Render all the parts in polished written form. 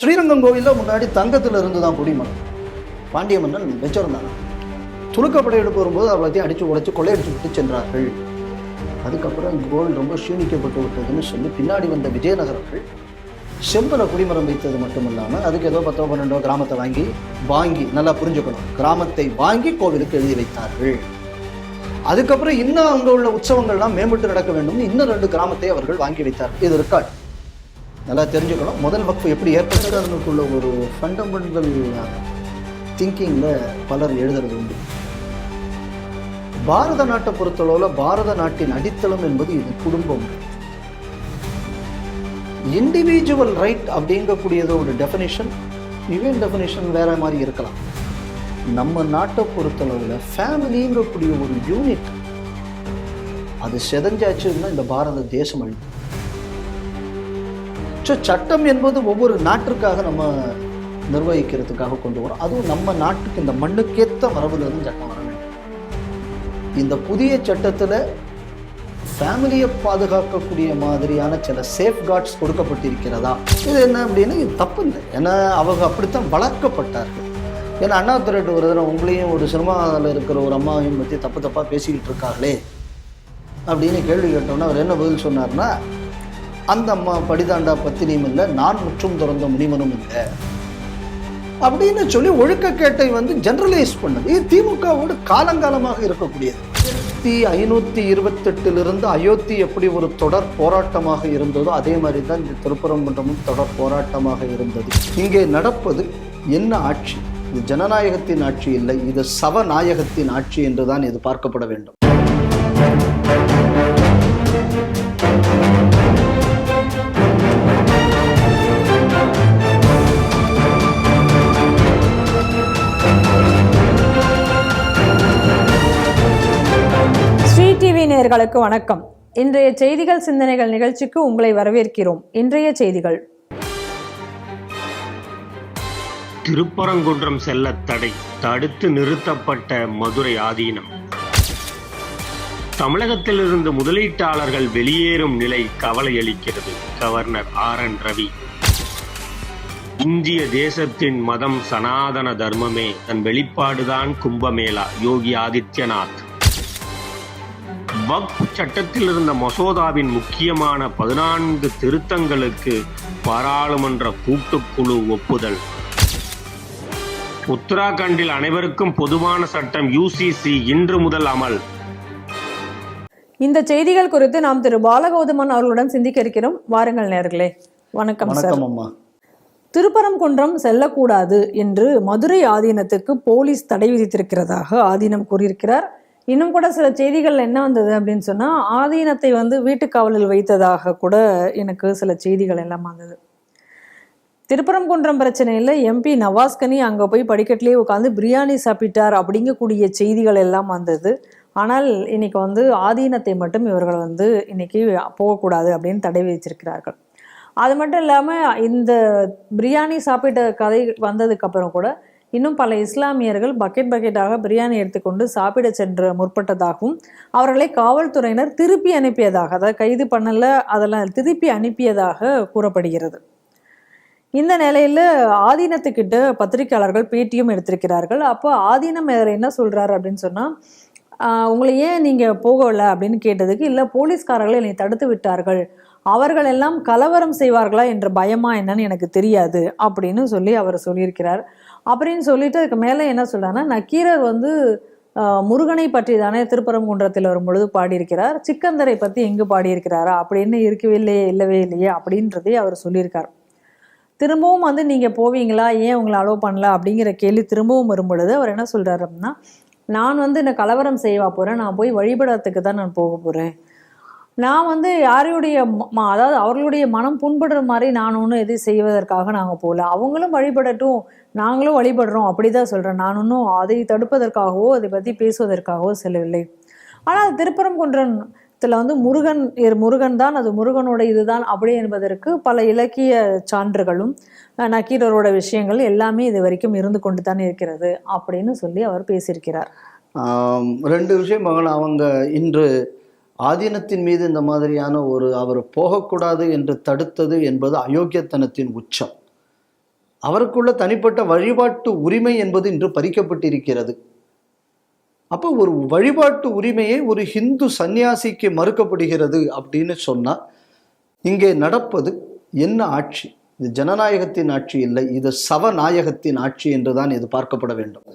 ஸ்ரீரங்கம் கோவிலில் முன்னாடி தங்கத்தில் இருந்து தான் குடிமகன் பாண்டிய மன்னன் வச்சிருந்தாங்க. துலுக்கப்படையெடுப்பு வரும்போது அவளத்தையும் அடித்து உடைச்சு கொள்ளையடிச்சு விட்டு சென்றார்கள். அதுக்கப்புறம் இந்த கோவில் ரொம்ப க்ஷீணிக்கப்பட்டு விட்டதுன்னு சொல்லி பின்னாடி வந்த விஜயநகரர்கள் செம்பல குடிமரம் வைத்தது மட்டும் இல்லாமல் அதுக்கு ஏதோ 10 12 கிராமத்தை வாங்கி நல்லா புரிஞ்சுக்கணும், கிராமத்தை வாங்கி கோவிலுக்கு எழுதி வைத்தார்கள். அதுக்கப்புறம் இன்னும் அங்கே உள்ள உற்சவங்கள்லாம் மேம்பட்டு நடக்க வேண்டும்னு இன்னும் 2 கிராமத்தை அவர்கள் வாங்கி வைத்தார்கள். இது ரெக்கார்ட் நல்லா தெரிஞ்சுக்கணும். முதல் வக்ஃபு எப்படி ஏற்பட்டது அதனுக்குள்ள ஒரு ஃபண்டமெண்டல் திங்கிங்கில் பலர் எழுதுறது உண்டு. பாரத நாட்டை பொறுத்தளவில் பாரத நாட்டின் அடித்தளம் என்பது இது குடும்பம். இண்டிவிஜுவல் ரைட் அப்படிங்கக்கூடியதோட டெஃபினேஷன் இவன் டெஃபினேஷன் வேற மாதிரி இருக்கலாம். நம்ம நாட்டை பொறுத்தளவில் ஃபேமிலிங்கக்கூடிய ஒரு யூனிட் அது செதஞ்சாச்சுன்னா இந்த பாரத தேசம் அழிக்கும். சட்டம் என்பது ஒவ்வொரு நாட்டிற்காக நம்ம நிர்வகிக்கிறதுக்காக கொண்டு வரோம். அதுவும் நம்ம நாட்டுக்கு இந்த மண்ணுக்கேற்ற மரபுல இருந்து சட்டம் வர வேண்டும். இந்த புதிய சட்டத்தில் ஃபேமிலியை பாதுகாக்கக்கூடிய மாதிரியான சில சேஃப்கார்ட்ஸ் கொடுக்கப்பட்டிருக்கிறதா? இது என்ன அப்படின்னு இது தப்பு இல்லை. ஏன்னா அவங்க அப்படித்தான் வளர்க்கப்பட்டார்கள். ஏன்னா அண்ணா திரட்டு ஒரு தடவை உங்களையும் ஒரு சினிமாவில் இருக்கிற ஒரு அம்மாவையும் பற்றி தப்பாக பேசிக்கிட்டு இருக்காங்களே அப்படின்னு கேள்வி கேட்டோன்னா அவர் என்ன பதில் சொன்னார்னா, அந்த அம்மா படிதாண்டா பத்தினியும் இல்லை, நான் முற்றும் துறந்த முனிமனும் இல்லை அப்படின்னு சொல்லி ஒழுக்கக்கேட்டை ஜெனரலைஸ் பண்ணது. இது திமுகவோடு காலங்காலமாக இருக்கக்கூடியது. 1528 அயோத்தி எப்படி ஒரு தொடர் போராட்டமாக இருந்ததோ அதே மாதிரி தான் இந்த திருப்பரங்குன்றமும் தொடர் போராட்டமாக இருந்தது. இங்கே நடப்பது என்ன ஆட்சி? இது ஜனநாயகத்தின் ஆட்சி இல்லை, இது சவநாயகத்தின் ஆட்சி என்றுதான் இது பார்க்கப்பட வேண்டும். டிவி நேயர்களுக்கு வணக்கம். இன்றைய செய்திகள் சிந்தனைகள் நிகழ்ச்சிக்கு உங்களை வரவேற்கிறோம். இன்றைய செய்திகள்: திருப்பரங்குன்றம் செல்ல தடை, தடுத்து நிறுத்தப்பட்ட மதுரை ஆதீனம். தமிழகத்திலிருந்து முதலீட்டாளர்கள் வெளியேறும் நிலை கவலை அளிக்கிறது. Governor RN Ravi. இந்திய தேசத்தின் மதம் சனாதன தர்மமே, தன் வெளிப்பாடுதான் கும்பமேளா. யோகி ஆதித்யநாத். வக்ஃப் சட்டத்தில் இருந்த மசோதாவின் முக்கியமான 14 திருத்தங்களுக்கு பாராளுமன்ற கூட்டுக்குழு ஒப்புதல். உத்தராகண்டில் அனைவருக்கும் பொதுவான சட்டம் UCC இன்று முதல் அமல். இந்த செய்திகள் குறித்து நாம் திரு பாலகௌதமன் அவர்களுடன் சிந்திக்க இருக்கிறோம். வாருங்கள் நேயர்களே. வணக்கம் சார். திருப்பரங்குன்றம் செல்லக்கூடாது என்று மதுரை ஆதீனத்துக்கு போலீஸ் தடை விதித்திருக்கிறதாக ஆதீனம் கூறியிருக்கிறார். இன்னும் கூட சில செய்திகள் என்ன வந்தது அப்படின்னு சொன்னால், ஆதீனத்தை வீட்டுக்காவலில் வைத்ததாக கூட எனக்கு சில செய்திகள் எல்லாம் வந்தது. திருப்பரங்குன்றம் பிரச்சனையில் MP நவாஸ்கனி அங்கே போய் படிக்கட்டிலே உட்காந்து பிரியாணி சாப்பிட்டார் அப்படிங்கக்கூடிய செய்திகள் எல்லாம் வந்தது. ஆனால் இன்னைக்கு ஆதீனத்தை மட்டும் இவர்கள் இன்னைக்கு போகக்கூடாது அப்படின்னு தடை விதிச்சிருக்கிறார்கள். அது மட்டும் இல்லாமல் இந்த பிரியாணி சாப்பிட்ட கதை வந்ததுக்கப்புறம் கூட இன்னும் பல இஸ்லாமியர்கள் பக்கெட்டாக பிரியாணி எடுத்துக்கொண்டு சாப்பிட சென்று முற்பட்டதாகவும் அவர்களை காவல்துறையினர் திருப்பி அனுப்பியதாக, அதாவது கைது பண்ணல, அதெல்லாம் திருப்பி அனுப்பியதாக கூறப்படுகிறது. இந்த நிலையில் ஆதீனத்துக்கிட்ட பத்திரிகையாளர்கள் பேட்டியும் எடுத்திருக்கிறார்கள். அப்போ ஆதீனம் என்ன சொல்கிறாரு அப்படின்னு சொன்னால், உங்களை ஏன் நீங்கள் போகலை அப்படின்னு கேட்டதுக்கு, இல்லை போலீஸ்காரர்கள் என்னை தடுத்து விட்டார்கள், அவர்கள் எல்லாம் கலவரம் செய்வார்களா என்ற பயமா என்னன்னு எனக்கு தெரியாது அப்படின்னு சொல்லி அவர் சொல்லியிருக்கிறார். அப்படின்னு சொல்லிட்டு அதுக்கு மேலே என்ன சொல்றாருன்னா, நக்கீரர் முருகனை பற்றி தானே திருப்பரங்குன்றத்தில் வரும்பொழுது பாடியிருக்கிறார், சிக்கந்தரை பற்றி எங்கு பாடியிருக்கிறாரா அப்படின்னு இல்லவே இல்லையே அப்படின்றதே அவர் சொல்லியிருக்கார். திரும்பவும் நீங்கள் போவீங்களா, ஏன் உங்களை அலோவ் பண்ணல அப்படிங்கிற கேள்வி திரும்பவும் வரும்பொழுது அவர் என்ன சொல்கிறார் அப்படின்னா, நான் இந்த கலவரம் செய்வா போகிறேன், நான் போய் வழிபடத்துக்கு தான் நான் போக போகிறேன், நான் யாருடைய அதாவது அவர்களுடைய மனம் புண்படுற மாதிரி நான் ஒன்றும் எதையும் செய்வதற்காக நாங்கள் போகல, அவங்களும் வழிபடட்டும் நாங்களும் வழிபடுறோம் அப்படிதான் சொல்கிறேன், நான் ஒன்றும் அதை தடுப்பதற்காகவோ அதை பற்றி பேசுவதற்காகவோ செல்லவில்லை. ஆனால் திருப்பரங்குன்றத்தில் முருகன் தான், அது முருகனோட இதுதான் அப்படி என்பதற்கு பல இலக்கிய சான்றுகளும் நக்கீரரோட விஷயங்கள் எல்லாமே இது வரைக்கும் இருந்து கொண்டு தான் இருக்கிறது அப்படின்னு சொல்லி அவர் பேசியிருக்கிறார். 2 விஷயம் அவங்க இன்று ஆதீனத்தின் மீது இந்த மாதிரியான அவர் போகக்கூடாது என்று தடுத்தது என்பது அயோக்கியத்தனத்தின் உச்சம். அவருக்குள்ள தனிப்பட்ட வழிபாட்டு உரிமை என்பது இன்று பறிக்கப்பட்டிருக்கிறது. அப்போ ஒரு வழிபாட்டு உரிமையை ஒரு ஹிந்து சன்னியாசிக்கு மறுக்கப்படுகிறது அப்படின்னு சொன்னா இங்கே நடப்பது என்ன ஆட்சி? இது ஜனநாயகத்தின் ஆட்சி இல்லை, இது சவநாயகத்தின் ஆட்சி என்றுதான் இது பார்க்கப்பட வேண்டும்.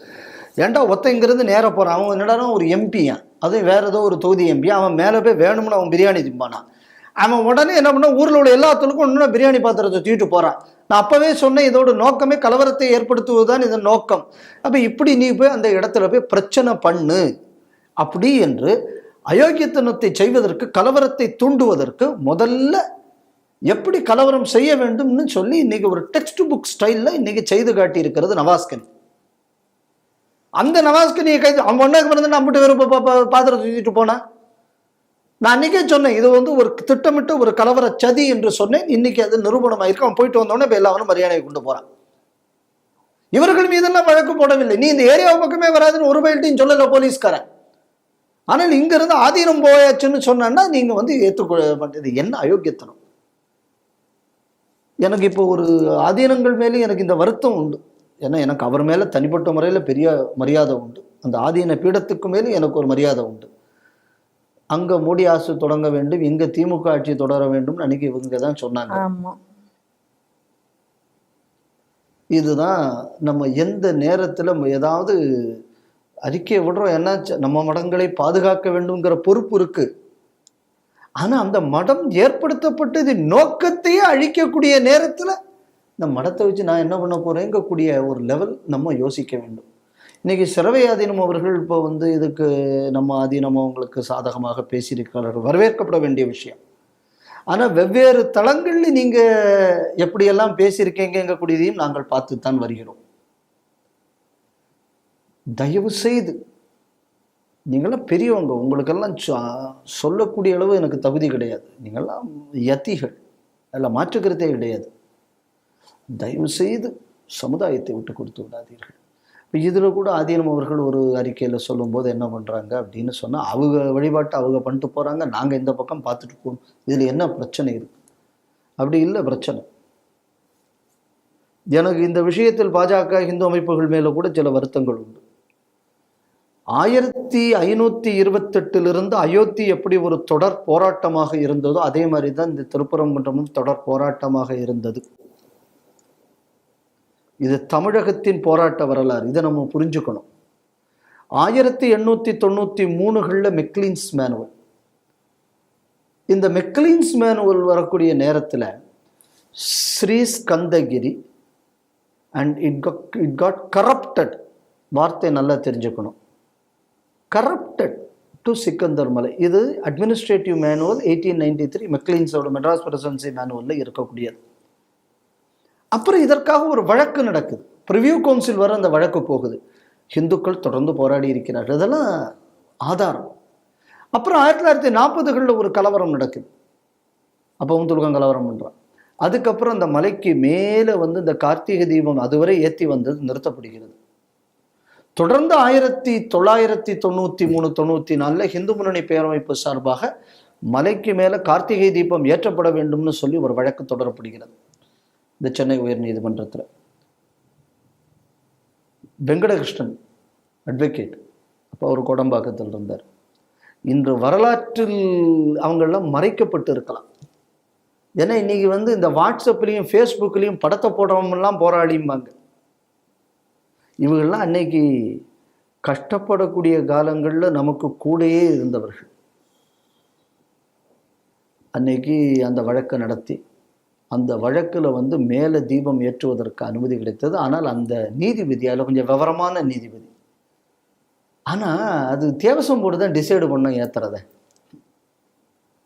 ஏன்டா ஒத்தைங்கிறது நேர போறான், அவன் என்னடா ஒரு எம்பியா, அதுவும் வேற ஏதோ ஒரு தொகுதி எம்பி, அவன் மேலே போய் வேணும்னு அவன் பிரியாணி திம்பானா, அவன் உடனே என்ன பண்ண ஊரில் உள்ள எல்லாத்துக்கும் ஒன்றும் பிரியாணி பாத்திரத்தை தூக்கிட்டு போறான். நான் அப்பவே சொன்னேன், இதோட நோக்கமே கலவரத்தை ஏற்படுத்துவதுதான் இதன் நோக்கம். அப்ப இப்படி நீ போய் அந்த இடத்துல போய் பிரச்சனை பண்ணு அப்படி என்று அயோக்கியத்தனத்தை செய்வதற்கு, கலவரத்தை தூண்டுவதற்கு முதல்ல எப்படி கலவரம் செய்ய வேண்டும்னு சொல்லி இன்னைக்கு ஒரு டெக்ஸ்ட் புக் ஸ்டைல்ல இன்னைக்கு செய்து காட்டி இருக்கிறது நவாஸ்கனி. அந்த நவாஸ்கனியை கைது அவன் ஒன்னாக்கு பிறந்து நம்மகிட்ட வெறும் பாத்திரத்தை தூக்கிட்டு போனா. நான் அன்னைக்கே சொன்னேன், இது ஒரு திட்டமிட்ட ஒரு கலவர சதி என்று சொன்னேன். இன்னைக்கு அது நிரூபணமாயிருக்கு. அவன் போயிட்டு வந்தோடனே இப்போ எல்லாரும் மரியாதையை கொண்டு போறான். இவர்கள் மீதெல்லாம் வழக்கு போடவில்லை. நீ இந்த ஏரியா பக்கமே வராதுன்னு ஒரு பயில்ட்டையும் சொல்லல போலீஸ்காரன். ஆனால் இங்க இருந்து ஆதீனம் போயாச்சுன்னு சொன்னா நீங்க ஏற்றுக்கொள்ள மாட்டேது. என்ன அயோக்கியத்தனம்! எனக்கு இப்போ ஒரு ஆதீனங்கள் மேலே எனக்கு இந்த வருத்தம் உண்டு. ஏன்னா எனக்கு அவர் மேல தனிப்பட்ட முறையில் பெரிய மரியாதை உண்டு. அந்த ஆதீன பீடத்துக்கு மேலே எனக்கு ஒரு மரியாதை உண்டு. அங்க மோடி ஆட்சி தொடங்க வேண்டும், இங்க திமுக ஆட்சி தொடர வேண்டும் அன்னைக்கு இவங்க தான் சொன்னாங்க. இதுதான் நம்ம எந்த நேரத்துல ஏதாவது அறிக்கையை விடுறோம், என்ன நம்ம மடங்களை பாதுகாக்க வேண்டும்ங்கிற பொறுப்பு இருக்கு. ஆனா அந்த மடம் ஏற்படுத்தப்பட்டு இது நோக்கத்தையே அழிக்கக்கூடிய நேரத்துல இந்த மடத்தை வச்சு நான் என்ன பண்ண போறேங்கக்கூடிய ஒரு லெவல் நம்ம யோசிக்க வேண்டும். இன்னைக்கு சிறவை ஆதீனம் அவர்கள் இப்போ இதுக்கு நம்ம ஆதீனம் அவங்களுக்கு சாதகமாக பேசியிருக்கிறார்கள், வரவேற்கப்பட வேண்டிய விஷயம். ஆனா வெவ்வேறு தளங்கள்ல நீங்க எப்படியெல்லாம் பேசியிருக்கீங்கக்கூடியதையும் நாங்கள் பார்த்துத்தான் வருகிறோம். தயவு செய்து நீங்களாம் பெரியவங்க, உங்களுக்கெல்லாம் சொல்லக்கூடிய அளவு எனக்கு தகுதி கிடையாது. நீங்கள்லாம் யத்திகள், அதில் மாற்றுக்கிறதே கிடையாது. தயவு செய்து சமுதாயத்தை விட்டு கொடுத்து விடாதீர்கள். இப்போ இதில் கூட ஆதீனம் அவர்கள் ஒரு அறிக்கையில் சொல்லும்போது என்ன பண்ணுறாங்க அப்படின்னு சொன்னால், அவங்க வழிபாட்டை அவங்க பண்ணிட்டு போகிறாங்க, நாங்கள் இந்த பக்கம் பார்த்துட்டு போகணும். இதில் என்ன பிரச்சனை இருக்கு? அப்படி இல்லை பிரச்சனை. எனக்கு இந்த விஷயத்தில் பாஜக இந்து அமைப்புகள் மேலே கூட சில வருத்தங்கள் உண்டு. 1528 அயோத்தி எப்படி ஒரு தொடர் போராட்டமாக இருந்ததோ அதே மாதிரி தான் இந்த திருப்பரங்குன்றமும் தொடர் போராட்டமாக இருந்தது. இது தமிழகத்தின் போராட்ட வரலாறு, இதை நம்ம புரிஞ்சுக்கணும். 1893 மெக்லீன்ஸ் மேனுவல், இந்த மெக்லீன்ஸ் மேனுவல் வரக்கூடிய நேரத்தில் Sri Skandagiri and it got corrupted. வார்த்தை நல்லா தெரிஞ்சுக்கணும். கரப்டட் டு சிக்கந்தர் மலை. இது அட்மினிஸ்ட்ரேட்டிவ் மேனுவல் 1893 மெக்லீன்ஸோட மெட்ராஸ் பிரசிடென்சி மேனுவலில் இருக்கக்கூடியது. அப்புறம் இதற்காக ஒரு வழக்கு நடக்குது, ப்ரிவியூ கவுன்சில் வர அந்த வழக்கு போகுது. ஹிந்துக்கள் தொடர்ந்து போராடி இருக்கிறார்கள், இதெல்லாம் ஆதாரம். அப்புறம் 1940 ஒரு கலவரம் நடக்குது. அப்பவும் துர்கம் கலவரம் பண்றான். அதுக்கப்புறம் அந்த மலைக்கு மேலே இந்த கார்த்திகை தீபம் அதுவரை ஏற்றி வந்தது நிறுத்தப்படுகிறது. தொடர்ந்து 1993-94 ஹிந்து முன்னணி பேரமைப்பு சார்பாக மலைக்கு மேலே கார்த்திகை தீபம் ஏற்றப்பட வேண்டும்னு சொல்லி ஒரு வழக்கு தொடரப்படுகிறது இந்த சென்னை உயர் நீதிமன்றத்தில். வெங்கடகிருஷ்ணன் அட்வொகேட், அப்போ அவர் கோடம்பாக்கத்தில் இருந்தார். இன்று வரலாற்றில் அவங்கெல்லாம் மறைக்கப்பட்டு இருக்கலாம். ஏன்னா இன்னைக்கு இந்த வாட்ஸ்அப்லேயும் ஃபேஸ்புக்லேயும் படத்தை போடுறவங்கெல்லாம் போராடிம்பாங்க. இவங்கெல்லாம் அன்னைக்கு கஷ்டப்படக்கூடிய காலங்களில் நமக்கு கூடயே இருந்தவர்கள். அன்னைக்கு அந்த வழக்கை நடத்தி அந்த வழக்கில் மேலே தீபம் ஏற்றுவதற்கு அனுமதி கிடைத்தது. ஆனால் அந்த நீதிபதி அதில் கொஞ்சம் விவரமான நீதிபதி. ஆனால் அது தேவசம் போர்டு தான் டிசைடு பண்ண ஏற்றுறத.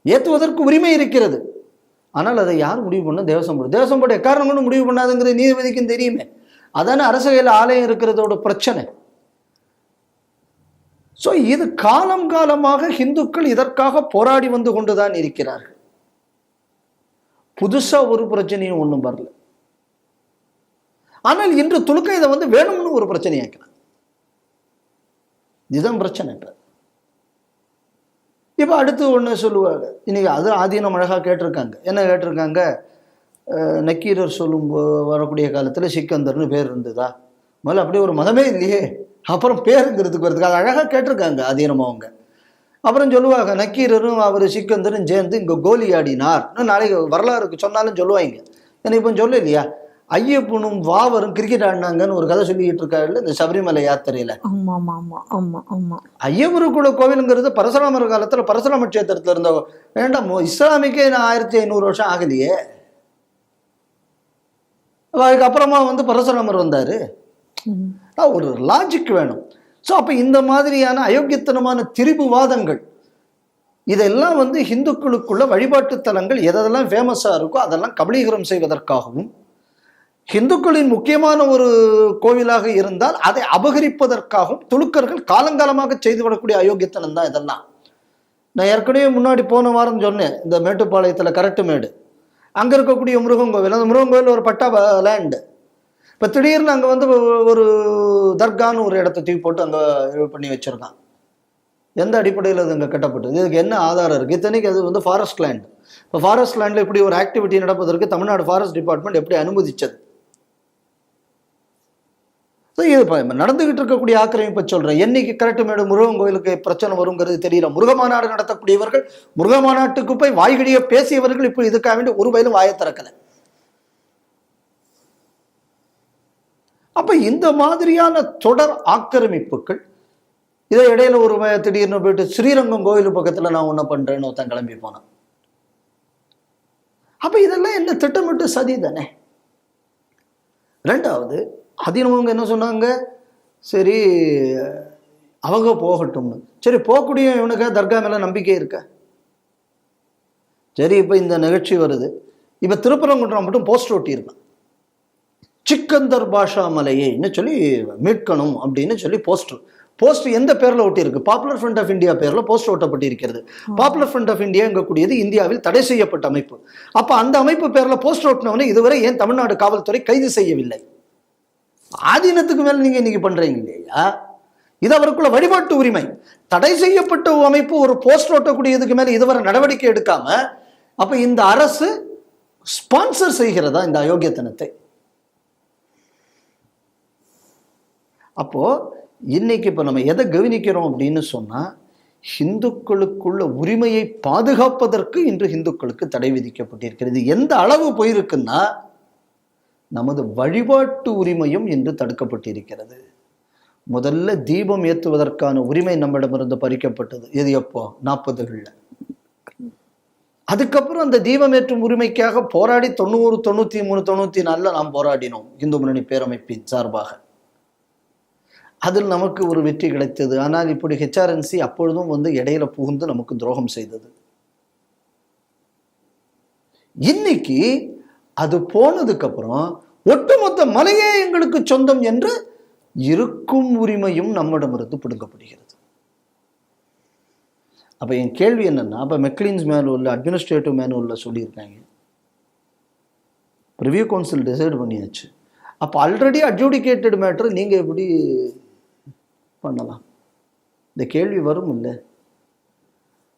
ஏற்றுவதற்கு உரிமை இருக்கிறது, ஆனால் அதை யார் முடிவு பண்ண? தேவசம் போர்டு. தேவசம் போர்டு எக்காரணம் கொண்டு முடிவு பண்ணாதுங்கிறது நீதிபதிக்கும் தெரியுமே. அதான அரசு கையில் ஆலயம் இருக்கிறதோட பிரச்சனை. ஸோ இது காலம் காலமாக இந்துக்கள் இதற்காக போராடி வந்து கொண்டுதான் இருக்கிறார்கள். புதுசா ஒரு பிரச்சனையும் ஒன்றும் வரல. ஆனால் இன்று துலுக்க இதை வேணும்னு ஒரு பிரச்சனையாக்கலாம். இதுதான் பிரச்சனை. இப்ப அடுத்து ஒண்ணு சொல்லுவாங்க, இன்னைக்கு அது ஆதீனம் அழகா கேட்டிருக்காங்க. என்ன கேட்டிருக்காங்க? நக்கீரர் சொல்லும் வரக்கூடிய காலத்தில் சிக்கந்தர்னு பேர் இருந்ததா? முதல்ல அப்படியே ஒரு மதமே இல்லையே, அப்புறம் பேருங்கிறதுக்கு வருதுக்கு அது அழகாக கேட்டிருக்காங்க அதீனமாக அவங்க. அப்புறம் சொல்லுவாங்க நக்கீரரும் அவர் சிக்கந்தரும் சேர்ந்து இங்கே கோலி ஆடினார், நாளைக்கு வரலாறுக்கு சொன்னாலும் சொல்லுவாங்க. எனக்கு இப்போ சொல்ல இல்லையா, ஐயப்பனும் வாவரும் கிரிக்கெட் ஆடினாங்கன்னு ஒரு கதை சொல்லிக்கிட்டு இருக்காருல்ல இந்த சபரிமலை யாத்திரையில. ஐயப்பருக்குள்ள கோவிலுங்கிறது பரசுராமர் காலத்துல பரசுராம கஷேத்திரத்துல இருந்த வேண்டாம், இஸ்லாமிக்கே 1500 வருஷம் ஆகலையே. அதுக்கப்புறமா பரசுராமர் வந்தாரு. ஒரு லாஜிக் வேணும். ஸோ அப்ப இந்த மாதிரியான அயோக்கியத்தனமான திரிபுவாதங்கள் இதெல்லாம் ஹிந்துக்களுக்குள்ள வழிபாட்டு தலங்கள் எதெல்லாம் ஃபேமஸா இருக்கோ அதெல்லாம் கபலீகரம் செய்வதற்காகவும், ஹிந்துக்களின் முக்கியமான ஒரு கோவிலாக இருந்தால் அதை அபகரிப்பதற்காகவும் துலுக்கர்கள் காலங்காலமாக செய்துவிடக்கூடிய அயோக்கியத்தனம் தான் இதெல்லாம். நான் ஏற்கனவே முன்னாடி போன வாரம் சொன்னேன், இந்த மேட்டுப்பாளையத்தில் கரட்டு மேடு அங்கே இருக்கக்கூடிய முருகன் கோவில், அந்த முருகன் கோவில் ஒரு பட்டா லேண்டு. இப்போ திடீர்னு அங்கே ஒரு தர்கான்னு ஒரு இடத்த தூக்கி போட்டு அங்கே பண்ணி வச்சிருக்கான். எந்த அடிப்படையில் அது அங்கே கட்டப்பட்டது? இதுக்கு என்ன ஆதாரம் இருக்குது? இத்தனைக்கு அது ஃபாரஸ்ட் லேண்ட். இப்போ ஃபாரஸ்ட் லேண்டில் இப்படி ஒரு ஆக்டிவிட்டி நடப்பதற்கு தமிழ்நாடு ஃபாரஸ்ட் டிபார்ட்மெண்ட் எப்படி அனுமதிச்சது? இது நடந்துகிட்டு இருக்கக்கூடிய ஆக்கிரமிப்பை சொல்றேன். என்னைக்கு கரெக்ட் மேடம் முருகன் கோயிலுக்கு பிரச்சனை வருங்கிறது தெரியல. முருக மாநாடு நடத்தக்கூடியவர்கள், முருக மாநாட்டுக்கு போய் வாய்கடிய பேசியவர்கள் இப்போ இதுக்காக வேண்டி ஒரு வயலும் வாயை திறக்கல. அப்ப இந்த மாதிரியான தொடர் ஆக்கிரமிப்புகள், இதை இடையில ஒரு திடீர்னு போயிட்டு ஸ்ரீரங்கம் கோயில் பக்கத்துல நான் ஒன்ன பண்றேன்னு ஒருத்தன் கிளம்பி போனான். அப்ப இதெல்லாம் என்ன திட்டமிட்டு சதி தானே. ரெண்டாவது அதீனவங்க என்ன சொன்னாங்க, சரி அவங்க போகட்டும்னு. சரி போகக்கூடிய இவனுக்கு தர்கா மேல நம்பிக்கை இருக்க? சரி இப்ப இந்த நிகழ்ச்சி வருது, இப்ப திருப்பரங்குன்றம் மட்டும் போஸ்டர் ஒட்டி இருக்கான், சிக்கந்தர் பாஷா மலையைன்னு சொல்லி மீட்கணும் அப்படின்னு சொல்லி போஸ்டர் எந்த பேர்ல ஒட்டி இருக்கு? பாப்புலர் ஃப்ரண்ட் ஆஃப் இந்தியா பேர்ல போஸ்டர் ஒட்டப்பட்டிருக்கிறது. பாப்புலர் ஃப்ரண்ட் ஆஃப் இந்தியா கூடியது இந்தியாவில் தடை செய்யப்பட்ட அமைப்பு. அப்ப அந்த அமைப்பு பேர்ல போஸ்டர் ஒட்டினவனை இதுவரை ஏன் தமிழ்நாடு காவல்துறை கைது செய்யவில்லை? ஆதீனத்துக்கு மேல நீங்க இன்னைக்கு பண்றீங்க இல்லையா? இது அவருக்குள்ள வழிபாட்டு உரிமை. தடை செய்யப்பட்ட அமைப்பு ஒரு போஸ்டர் ஒட்டக்கூடியதுக்கு மேல இதுவரை நடவடிக்கை எடுக்காம, அப்ப இந்த அரசு ஸ்பான்சர் செய்கிறதா இந்த அயோக்கியத்தனத்தை? அப்போ இன்னைக்கு இப்ப நம்ம எதை கவனிக்கிறோம் அப்படின்னு சொன்னா, ஹிந்துக்களுக்குள்ள உரிமையை பாதுகாப்பதற்கு இன்று ஹிந்துக்களுக்கு தடை விதிக்கப்பட்டிருக்கிறது. எந்த அளவு போயிருக்குன்னா, நமது வழிபாட்டு உரிமையும் இன்று தடுக்கப்பட்டிருக்கிறது. முதல்ல தீபம் ஏற்றுவதற்கான உரிமை நம்மிடமிருந்து பறிக்கப்பட்டது. இது எப்போ? 40களில். அதுக்கப்புறம் அந்த தீபம் ஏற்றும் உரிமைக்காக போராடி 90, 93, 94 நாம் போராடினோம் இந்து முன்னணி பேரமைப்பின் சார்பாக. அதில் நமக்கு ஒரு வெற்றி கிடைத்தது. ஆனால் இப்படி HRNC அப்பொழுதும் இடையில புகுந்து நமக்கு துரோகம் செய்தது. இன்னைக்கு அது போனதுக்கு அப்புறம் ஒட்டுமொத்த மலையே எங்களுக்கு சொந்தம் என்று இருக்கும் உரிமையும் நம்மிடமிருந்து பிடுங்கப்படுகிறது. அப்ப என் கேள்வி என்னன்னா, அப்ப மெக்லின்ஸ் மேனுவல்ல அட்மினிஸ்ட்ரேட்டிவ் மேனுவல்ல சொல்லியிருக்காங்க, ரிவ்யூ கவுன்சில் டிசைட் பண்ணியாச்சு. அப்ப ஆல்ரெடி அட்ஜூடிகேட்டட் மேட்டர் நீங்க எப்படி பண்ணலாம்? இந்த கேள்வி வரும் இல்லை?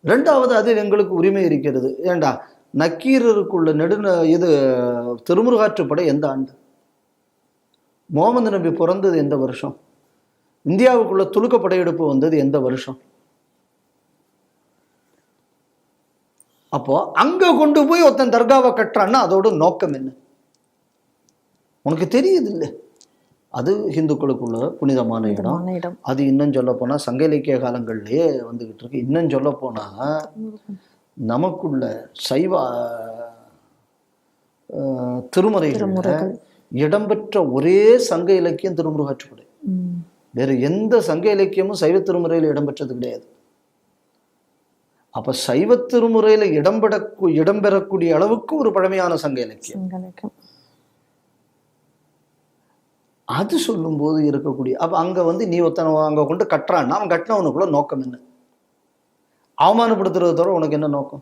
ரெண்டாவது, அதில் எங்களுக்கு உரிமை இருக்கிறது. ஏண்டா நக்கீரருக்குள்ள இது திருமுருகாற்றுப்படை எந்த ஆண்டு? முகமது நபி பிறந்தது எந்த வருஷம்? இந்தியாவுக்குள்ள துலுக்க படையெடுப்பு வந்தது எந்த வருஷம்? அப்போ அங்க கொண்டு போய் ஒருத்தன் தர்காவை கட்டுறான்னா அதோட நோக்கம் என்ன? உனக்கு தெரியுது இல்லை? அது ஹிந்துக்களுக்குள்ள புனிதமான இடம். அது இன்னும் சொல்ல போனா சங்க இலக்கிய காலங்கள்லயே வந்துகிட்டு இருக்கு. இன்னும் சொல்ல போனா நமக்குள்ள சைவ திருமுறைகள் இடம்பெற்ற ஒரே சங்க இலக்கியம் திருமுருகாற்றுப்படை. வேறு எந்த சங்க இலக்கியமும் சைவ திருமுறையில் இடம்பெற்றது கிடையாது. அப்ப சைவ திருமுறையில இடம்பெறக்கூடிய அளவுக்கு ஒரு பழமையான சங்க இலக்கியம். அது சொல்லும் போது இருக்கக்கூடிய அப்ப அங்க நீ ஒருத்தன அங்க கொண்டு கட்டுறான்னா அவன் கட்டினவனுக்குள்ள நோக்கம் என்ன? அவமானப்படுத்துறது தவிர உனக்கு என்ன நோக்கம்?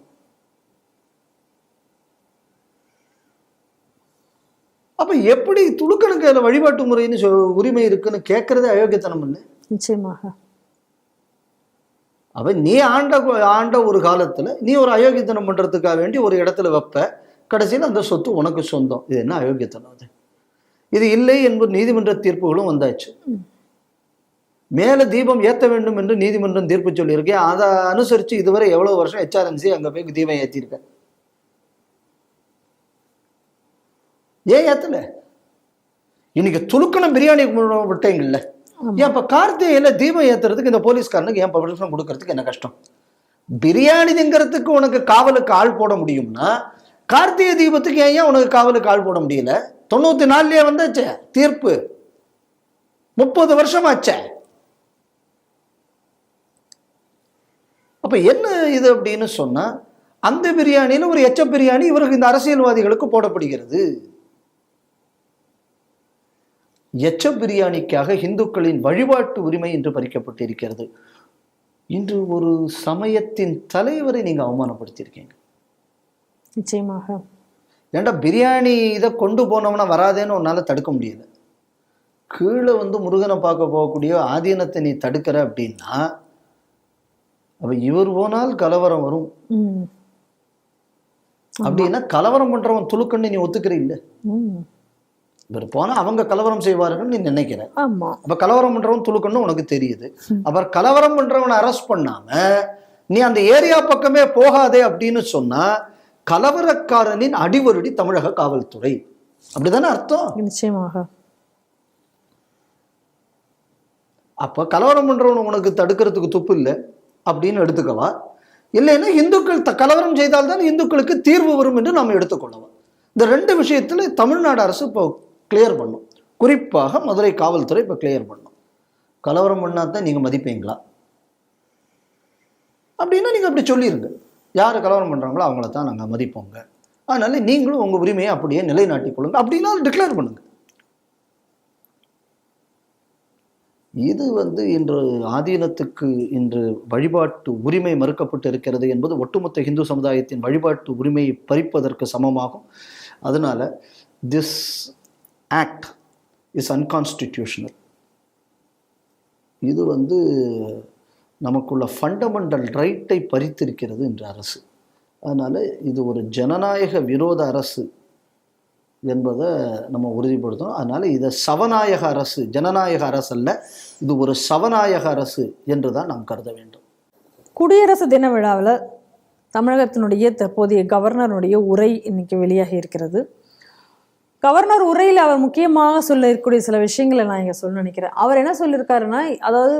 அப்ப எப்படி துலுக்கனுக்கு அதுல வழிபாட்டு முறைன்னு உரிமை இருக்குன்னு கேட்கறதே அயோக்கியத்தனம் இல்லை? நிச்சயமாக. அப்ப நீ ஆண்ட ஒரு காலத்துல நீ ஒரு அயோக்கியத்தனம் பண்றதுக்காக வேண்டி ஒரு இடத்துல வைப்ப, கடைசியில் அந்த சொத்து உனக்கு சொந்தம். இது என்ன அயோக்கியத்தனம் அது? இது இல்லை என்பது நீதிமன்ற தீர்ப்புகளும் வந்தாச்சு. மேல தீபம் ஏற்ற வேண்டும் என்று நீதிமன்றம் தீர்ப்பு சொல்லியிருக்கேன். அதை அனுசரித்து இதுவரை எவ்வளவு வருஷம் HRNC அங்கே போய் தீபம் ஏற்றிருக்க? ஏன் ஏற்றல? இன்னைக்கு துலுக்கணும் பிரியாணி விட்டீங்கல்ல, ஏன் இப்போ கார்த்திகையில் தீபம் ஏற்றுறதுக்கு இந்த போலீஸ்காரனுக்கு ஏன் பர்மிஷன் கொடுக்கறதுக்கு என்ன கஷ்டம்? பிரியாணி திங்கிறதுக்கு உனக்கு காவலுக்கு ஆள் போட முடியும்னா கார்த்திகை தீபத்துக்கு ஏன் உனக்கு காவலுக்கு ஆள் போட முடியல? 94 வந்தாச்சே தீர்ப்பு, 30 வருஷமாச்சே. அப்ப என்ன இது அப்படின்னு சொன்னா, அந்த பிரியாணியில ஒரு எச்ச பிரியாணி இவருக்கு இந்த அரசியல்வாதிகளுக்கு போடப்படுகிறது. எச்ச பிரியாணிக்காக இந்துக்களின் வழிபாட்டு உரிமை இன்று பறிக்கப்பட்டிருக்கிறது. இன்று ஒரு சமயத்தின் தலைவரை நீங்க அவமானப்படுத்தியிருக்கீங்க. நிச்சயமாக. ஏன்டா பிரியாணி இதை கொண்டு போனோம்னா வராதேன்னு உன்னால தடுக்க முடியல. கீழே முருகனை பார்க்க போகக்கூடிய ஆதீனத்தை நீ தடுக்கிற அப்படின்னா, அப்ப இவர் போனால் கலவரம் வரும் அப்படின்னா, கலவரம் பண்றவன் துலுக்கன்னு நீ ஒத்துக்கிற இல்ல? இவர் போனா அவங்க கலவரம் செய்வார்கள் நீ நினைக்கிற. அப்ப கலவரம் பண்றவன் துலுக்கன்னு உனக்கு தெரியுது. அவர் கலவரம் பண்றவனை அரெஸ்ட் பண்ணாம நீ அந்த ஏரியா பக்கமே போகாதே அப்படின்னு சொன்னா, கலவரக்காரனின் அடிவருடி தமிழக காவல்துறை, அப்படிதானே அர்த்தம்? நிச்சயமாக. அப்ப கலவரம் பண்றவன் உனக்கு தடுக்கிறதுக்கு துப்பு இல்லை அப்படின்னு எடுத்துக்கவா? இல்லைன்னா இந்துக்கள் கலவரம் செய்தால்தான் இந்துக்களுக்கு தீர்வு வரும் என்று நாம் எடுத்துக்கொள்ளவா? இந்த ரெண்டு விஷயத்துல தமிழ்நாடு அரசு இப்போ கிளியர் பண்ணும். குறிப்பாக மதுரை காவல்துறை இப்போ கிளியர் பண்ணும். கலவரம் பண்ணாதான் நீங்க மதிப்பீங்களா அப்படின்னா நீங்க அப்படி சொல்லிருங்க. யார் கலவரம் பண்றாங்களோ அவங்கள தான் நாங்க மதிப்போங்க, அதனால நீங்களும் உங்க உரிமையை அப்படியே நிலைநாட்டிக் கொள்ளுங்க அப்படின்னா டிக்ளேர் பண்ணுங்க. இது இன்று ஆதீனத்துக்கு இன்று வழிபாட்டு உரிமை மறுக்கப்பட்டு இருக்கிறது என்பது ஒட்டுமொத்த இந்து சமுதாயத்தின் வழிபாட்டு உரிமையை பறிப்பதற்கு சமமாகும். அதனால திஸ் ஆக்ட் இஸ் அன்கான்ஸ்டிடியூஷனல். இது நமக்குள்ள ஃபண்டமெண்டல் ரைட்டை பறித்திருக்கிறது என்ற அரசு. அதனால இது ஒரு ஜனநாயக விரோத அரசு என்பதை நம்ம உறுதிப்படுத்தணும். அதனால இதை சவநாயக அரசு, ஜனநாயக அரசு அல்ல, இது ஒரு சவநாயக அரசு என்று தான் நாம் கருத வேண்டும். குடியரசு தின விழாவில் தமிழகத்தினுடைய தற்போதைய கவர்னருடைய உரை இன்னைக்கு வெளியாகி இருக்கிறது. கவர்னர் உரையில் அவர் முக்கியமாக சொல்ல இருக்கக்கூடிய சில விஷயங்களை நான் இங்கே சொல்ல நினைக்கிறேன். அவர் என்ன சொல்லியிருக்காருன்னா, அதாவது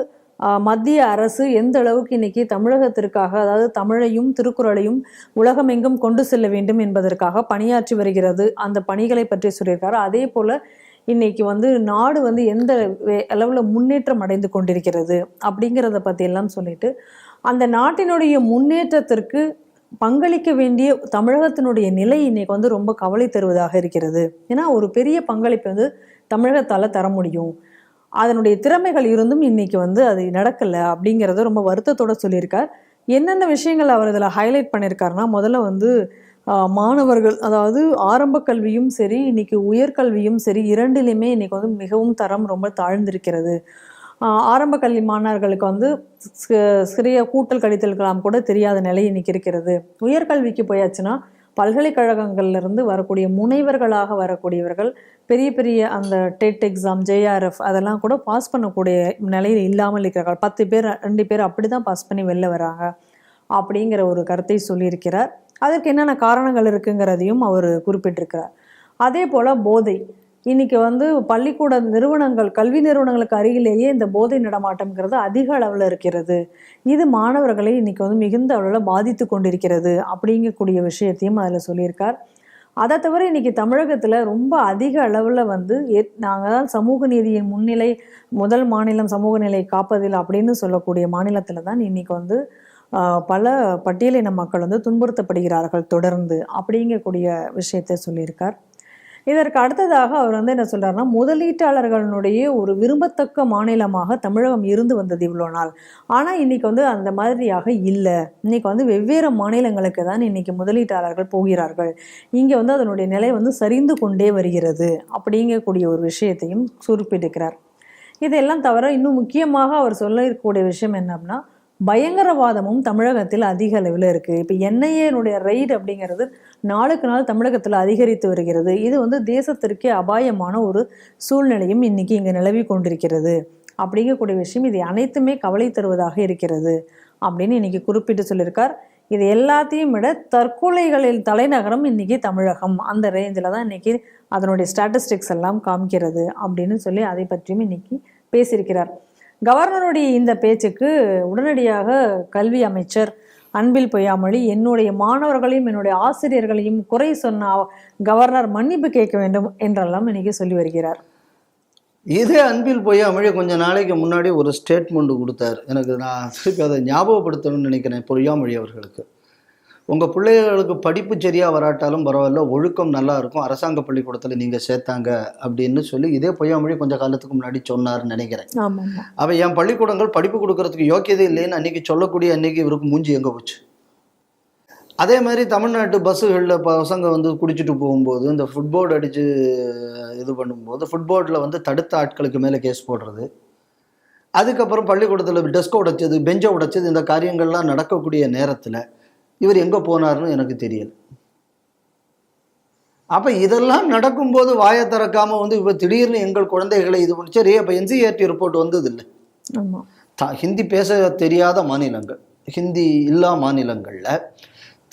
மத்திய அரசு எந்த அளவுக்கு இன்னைக்கு தமிழகத்திற்காக, அதாவது தமிழையும் திருக்குறளையும் உலகமெங்கும் கொண்டு செல்ல வேண்டும் என்பதற்காக பணியாற்றி வருகிறது, அந்த பணிகளை பற்றி சொல்லியிருக்காரு. அதே போல இன்னைக்கு நாடு எந்த அளவில் முன்னேற்றம் அடைந்து கொண்டிருக்கிறது அப்படிங்கிறத பற்றி எல்லாம் சொல்லிட்டு, அந்த நாட்டினுடைய முன்னேற்றத்திற்கு பங்களிக்க வேண்டிய தமிழகத்தினுடைய நிலை இன்னைக்கு ரொம்ப கவலை தருவதாக இருக்கிறது. ஏன்னா ஒரு பெரிய பங்களிப்பு தமிழகத்தால் தர முடியும், அதனுடைய திறமைகள் இருந்தும் இன்னைக்கு அது நடக்கலை அப்படிங்கிறத ரொம்ப வருத்தத்தோட சொல்லியிருக்கார். என்னென்ன விஷயங்கள் அவர் இதில் ஹைலைட் பண்ணியிருக்காருன்னா, முதல்ல மாணவர்கள், அதாவது ஆரம்ப கல்வியும் சரி இன்னைக்கு உயர்கல்வியும் சரி இரண்டிலுமே இன்னைக்கு மிகவும் தரம் ரொம்ப தாழ்ந்திருக்கிறது. ஆரம்ப கல்வி மாணவர்களுக்கு சிறிய கூட்டல் கழித்தல்களாம் கூட தெரியாத நிலை இன்னைக்கு இருக்கிறது. உயர்கல்விக்கு போயாச்சுன்னா பல்கலைக்கழகங்கள்லேருந்து வரக்கூடிய முனைவர்களாக வரக்கூடியவர்கள் பெரிய பெரிய அந்த டெட் எக்ஸாம், JRF அதெல்லாம் கூட பாஸ் பண்ணக்கூடிய நிலையில் இல்லாமல் இருக்கிறார்கள். 10 பேர் 2 பேர் அப்படி தான் பாஸ் பண்ணி வெளில வராங்க அப்படிங்கிற ஒரு கருத்தை சொல்லியிருக்கிறார். அதற்கு என்னென்ன காரணங்கள் இருக்குங்கிறதையும் அவர் குறிப்பிட்டிருக்கிறார். அதே போல் போதை, இன்னைக்கு பள்ளிக்கூட நிறுவனங்கள், கல்வி நிறுவனங்களுக்கு அருகிலேயே இந்த போதை நடமாட்டம்ங்கிறது அதிக அளவில் இருக்கிறது. இது மாணவர்களை இன்னைக்கு மிகுந்த அளவில் பாதித்து கொண்டிருக்கிறது அப்படிங்கக்கூடிய விஷயத்தையும் அதில் சொல்லியிருக்கார். அதை தவிர இன்னைக்கு தமிழகத்தில் ரொம்ப அதிக அளவில் நாங்கள் தான் சமூக நீதியின் முன்னிலை, முதல் மாநிலம் சமூக நிலை காப்பதில் அப்படின்னு சொல்லக்கூடிய மாநிலத்தில் தான் இன்னைக்கு பல பட்டியலின மக்கள் துன்புறுத்தப்படுகிறார்கள் தொடர்ந்து அப்படிங்கக்கூடிய விஷயத்தை சொல்லியிருக்கார். இதற்கு அடுத்ததாக அவர் என்ன சொல்றாருன்னா, முதலீட்டாளர்களுடைய ஒரு விரும்பத்தக்க மாநிலமாக தமிழகம் இருந்து வந்தது இவ்வளோ நாள். ஆனால் இன்னைக்கு அந்த மாதிரியாக இல்லை. இன்னைக்கு வெவ்வேறு மாநிலங்களுக்கு தான் இன்னைக்கு முதலீட்டாளர்கள் போகிறார்கள். இங்கே அதனுடைய நிலை சரிந்து கொண்டே வருகிறது அப்படிங்கக்கூடிய ஒரு விஷயத்தையும் குறிப்பிட்டிருக்கிறார். இதெல்லாம் தவிர இன்னும் முக்கியமாக அவர் சொல்லக்கூடிய விஷயம் என்ன அப்படின்னா, பயங்கரவாதமும் தமிழகத்தில் அதிக அளவில் இருக்குது. இப்போ என்ஐஏனுடைய ரெய்டு அப்படிங்கிறது நாளுக்கு நாள் தமிழகத்தில் அதிகரித்து வருகிறது. இது வந்து தேசத்திற்கே அபாயமான ஒரு சூழ்நிலையும் இன்னைக்கு இங்கே நிலவி கொண்டிருக்கிறது அப்படிங்கக்கூடிய விஷயம். இது அனைத்துமே கவலை தருவதாக இருக்கிறது அப்படின்னு இன்னைக்கு குறிப்பிட்டு சொல்லியிருக்கார். இது எல்லாத்தையும் விட தற்கொலைகளில் தலைநகரம் இன்னைக்கு தமிழகம், அந்த ரேஞ்சில் தான் இன்னைக்கு அதனுடைய ஸ்டாட்டிஸ்டிக்ஸ் எல்லாம் காமிக்கிறது அப்படின்னு சொல்லி அதை பற்றியும் இன்னைக்கு பேசியிருக்கிறார். கவர்னருடைய இந்த பேச்சுக்கு உடனடியாக கல்வி அமைச்சர் அன்பில் பொய்யாமொழி, என்னுடைய மாணவர்களையும் என்னுடைய ஆசிரியர்களையும் குறை சொன்ன கவர்னர் மன்னிப்பு கேட்க வேண்டும் என்றெல்லாம் இன்னைக்கு சொல்லி வருகிறார். இதே அன்பில் பொய்யாமொழி கொஞ்ச நாளைக்கு முன்னாடி ஒரு ஸ்டேட்மெண்ட் கொடுத்தார். எனக்கு நான் திருப்பி அதை ஞாபகப்படுத்தணும்னு நினைக்கிறேன். பொய்யாமொழி அவர்களுக்கு, உங்கள் பிள்ளைகளுக்கு படிப்பு சரியாக வராட்டாலும் பரவாயில்ல, ஒழுக்கம் நல்லா இருக்கும், அரசாங்க பள்ளிக்கூடத்தில் நீங்கள் சேர்த்தாங்க அப்படின்னு சொல்லி இதே பொய்யாமொழி கொஞ்சம் காலத்துக்கு முன்னாடி சொன்னார்னு நினைக்கிறேன். அவ என் பள்ளிக்கூடங்கள் படிப்பு கொடுக்கறதுக்கு யோக்கியதை இல்லைன்னு அன்றைக்கி சொல்லக்கூடிய அன்றைக்கி இவருக்கு மூஞ்சி எங்கே போச்சு. அதே மாதிரி தமிழ்நாட்டு பஸ்ஸுகளில் பசங்க வந்து குடிச்சிட்டு போகும்போது இந்த ஃபுட்போர்டு அடித்து இது பண்ணும்போது ஃபுட்போர்டில் வந்து தடுத்த ஆட்களுக்கு மேலே கேஸ் போடுறது, அதுக்கப்புறம் பள்ளிக்கூடத்தில் டெஸ்கை உடைச்சது, பெஞ்சை உடைச்சது, இந்த காரியங்கள்லாம் நடக்கக்கூடிய நேரத்தில் இவர் எங்கே போனார்னு எனக்கு தெரியல. அப்போ இதெல்லாம் நடக்கும்போது வாயை திறக்காமல் வந்து இப்போ திடீர்னு எங்கள் குழந்தைகளை இது பண்ணி சரி. அப்போ என்சிஆர்டி ரிப்போர்ட் வந்தது இல்லை. ஹிந்தி பேச தெரியாத மாநிலங்கள், ஹிந்தி இல்லா மாநிலங்களில்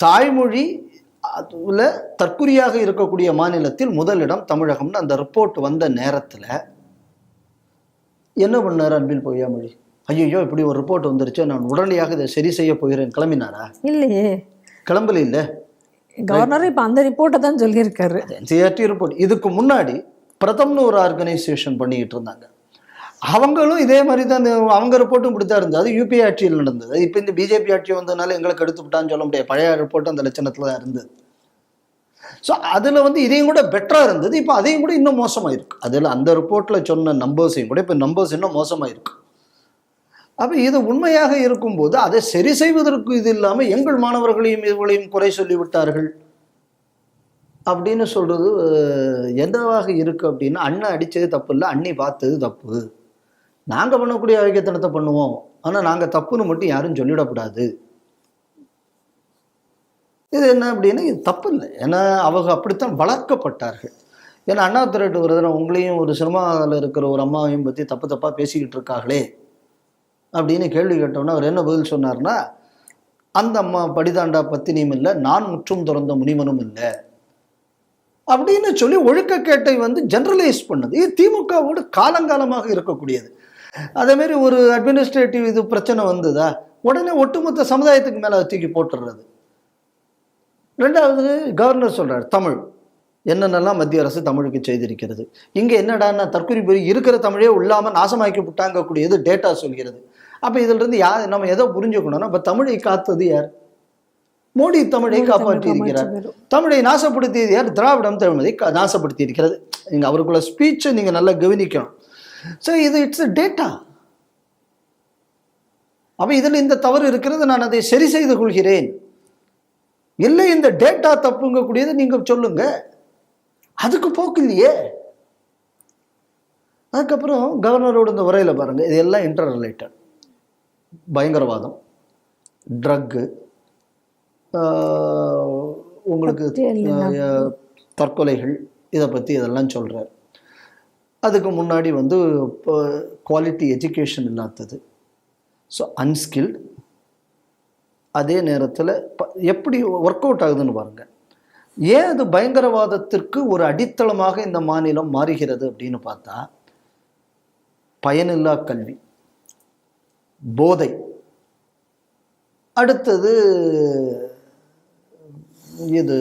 தாய்மொழி அதில் தற்குறியாக இருக்கக்கூடிய மாநிலத்தில் முதலிடம் தமிழகம்னு அந்த ரிப்போர்ட் வந்த நேரத்தில் என்ன பண்ணார் அன்பில் பொய்யாமொழி? ஐயோ இப்படி ஒரு ரிப்போர்ட் வந்துருச்சு, நான் உடனடியாக இதை சரி செய்ய போகிறேன் கிளம்பினாரா? இல்லையே, கிளம்பல. இல்லை, கவர்னர் இப்போ அந்த ரிப்போர்ட்டை தான் சொல்லியிருக்காரு. NCERT report. இதுக்கு முன்னாடி பிரதம்னு ஒரு ஆர்கனைசேஷன் பண்ணிக்கிட்டு இருந்தாங்க. அவங்களும் இதே மாதிரி தான், அவங்க ரிப்போர்ட்டும் இப்படி தான் இருந்தது. அது யூபிஏ ஆட்சியில் நடந்தது. இப்போ இந்த பிஜேபி ஆட்சி வந்ததுனால எங்களுக்கு எடுத்து விட்டான்னு சொல்ல முடியாது. பழைய ரிப்போர்ட் அந்த லட்சணத்தில் தான் இருந்தது. ஸோ அதில் வந்து இதையும் கூட பெட்டராக இருந்தது. இப்போ அதையும் கூட இன்னும் மோசமாக இருக்குது. அதில் அந்த ரிப்போர்ட்டில் சொன்ன நம்பர்ஸையும் கூட இப்போ நம்பர்ஸ் இன்னும் மோசமாக இருக்கு. அப்போ இது உண்மையாக இருக்கும்போது அதை சரி செய்வதற்கு இது இல்லாமல் எங்கள் மாணவர்களையும் இவர்களையும் குறை சொல்லிவிட்டார்கள் அப்படின்னு சொல்கிறது என்னவாக இருக்குது அப்படின்னா, அண்ணன் அடித்தது தப்பு இல்லை, அண்ணி பார்த்தது தப்பு, நாங்கள் பண்ணக்கூடிய ஐக்கியத்தனத்தை பண்ணுவோம், ஆனால் நாங்கள் தப்புன்னு மட்டும் யாரும் சொல்லிடக்கூடாது. இது என்ன அப்படின்னா, இது தப்பு இல்லை. ஏன்னா அவங்க அப்படித்தான் வளர்க்கப்பட்டார்கள். ஏன்னா அண்ணா திரட்டு ஒரு தடவை உங்களையும் ஒரு சினிமாவில் இருக்கிற ஒரு அம்மாவையும் பற்றி தப்பு தப்பாக பேசிக்கிட்டு இருக்காங்களே அப்படின்னு கேள்வி கேட்டோன்னா அவர் என்ன பதில் சொன்னார்னா, அந்த அம்மா படிதாண்டா பத்தினியும் இல்லை, நான் முற்றும் துறந்த முனிமனும் இல்லை அப்படின்னு சொல்லி ஒழுக்கக்கேட்டை வந்து ஜெனரலைஸ் பண்ணது. இது திமுகவோடு காலங்காலமாக இருக்கக்கூடியது. அதேமாரி ஒரு அட்மினிஸ்ட்ரேட்டிவ் இது பிரச்சனை வந்ததா உடனே ஒட்டுமொத்த சமுதாயத்துக்கு மேலே தூக்கி போட்டுடுறது. ரெண்டாவது கவர்னர் சொல்கிறார், தமிழ் என்னென்னலாம் மத்திய அரசு தமிழுக்கு செய்திருக்கிறது. இங்கே என்னடான்னா தற்கொலை பெரிய இருக்கிற தமிழே இல்லாமல் நாசமாக்கி விட்டாங்கக்கூடியது டேட்டா சொல்கிறது. அப்போ இதிலிருந்து நம்ம எதோ புரிஞ்சுக்கணும்னா, இப்போ தமிழை காத்தது யார்? மோடி தமிழை காப்பாற்றி இருக்கிறார். தமிழை நாசப்படுத்தியது யார்? திராவிடம் தமிழை நாசப்படுத்தி இருக்கிறது. நீங்கள் அவருக்குள்ள ஸ்பீச்சை நீங்கள் நல்லா கவனிக்கணும். ஸோ இது இட்ஸ் அ டேட்டா. அப்போ இதில் இந்த தவறு இருக்கிறது, நான் அதை சரி செய்து கொள்கிறேன். இல்லை இந்த டேட்டா தப்புங்கக்கூடியது நீங்கள் சொல்லுங்க, அதுக்கு போக்கு இல்லையே. அதுக்கப்புறம் கவர்னரோட இந்த உரையில் பாருங்க, இது எல்லாம் இன்டர் ரிலேட்டட். பயங்கரவாதம், ட்ரக்கு, உங்களுக்கு தற்கொலைகள், இதை பற்றி இதெல்லாம் சொல்கிறார். அதுக்கு முன்னாடி வந்து குவாலிட்டி எஜுகேஷன் இல்லாதது, ஸோ அன்ஸ்கில்டு. அதே நேரத்தில் எப்படி ஒர்க் அவுட் ஆகுதுன்னு பாருங்கள். ஏன் அது பயங்கரவாதத்திற்கு ஒரு அடித்தளமாக இந்த மாநிலம் மாறுகிறது அப்படின்னு பார்த்தா, பயனில்லா கல்வி, போதை, அடுத்தது இது